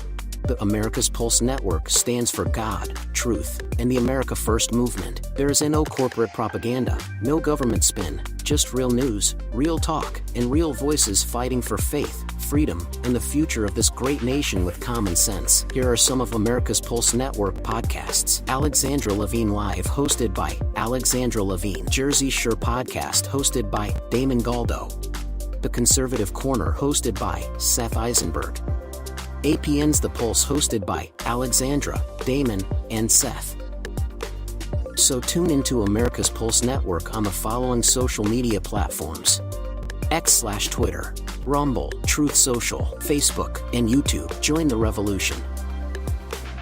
The America's Pulse Network stands for God, truth, and the America First movement. There is no corporate propaganda, no government spin, just real news, real talk, and real voices fighting for faith, freedom, and the future of this great nation with common sense. Here are some of America's Pulse Network podcasts. Alexandra Levine Live, hosted by Alexandra Levine. Jersey Shore Podcast, hosted by Damon Galdo. The Conservative Corner, hosted by Seth Eisenberg. APN's The Pulse, hosted by Alexandra, Damon, and Seth. So tune into America's Pulse Network on the following social media platforms: X/Twitter, Rumble, Truth Social, Facebook, and YouTube. Join the revolution.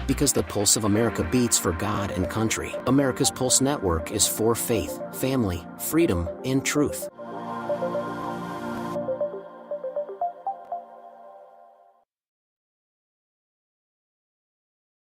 Because the pulse of America beats for God and country. America's Pulse Network is for faith, family, freedom, and truth.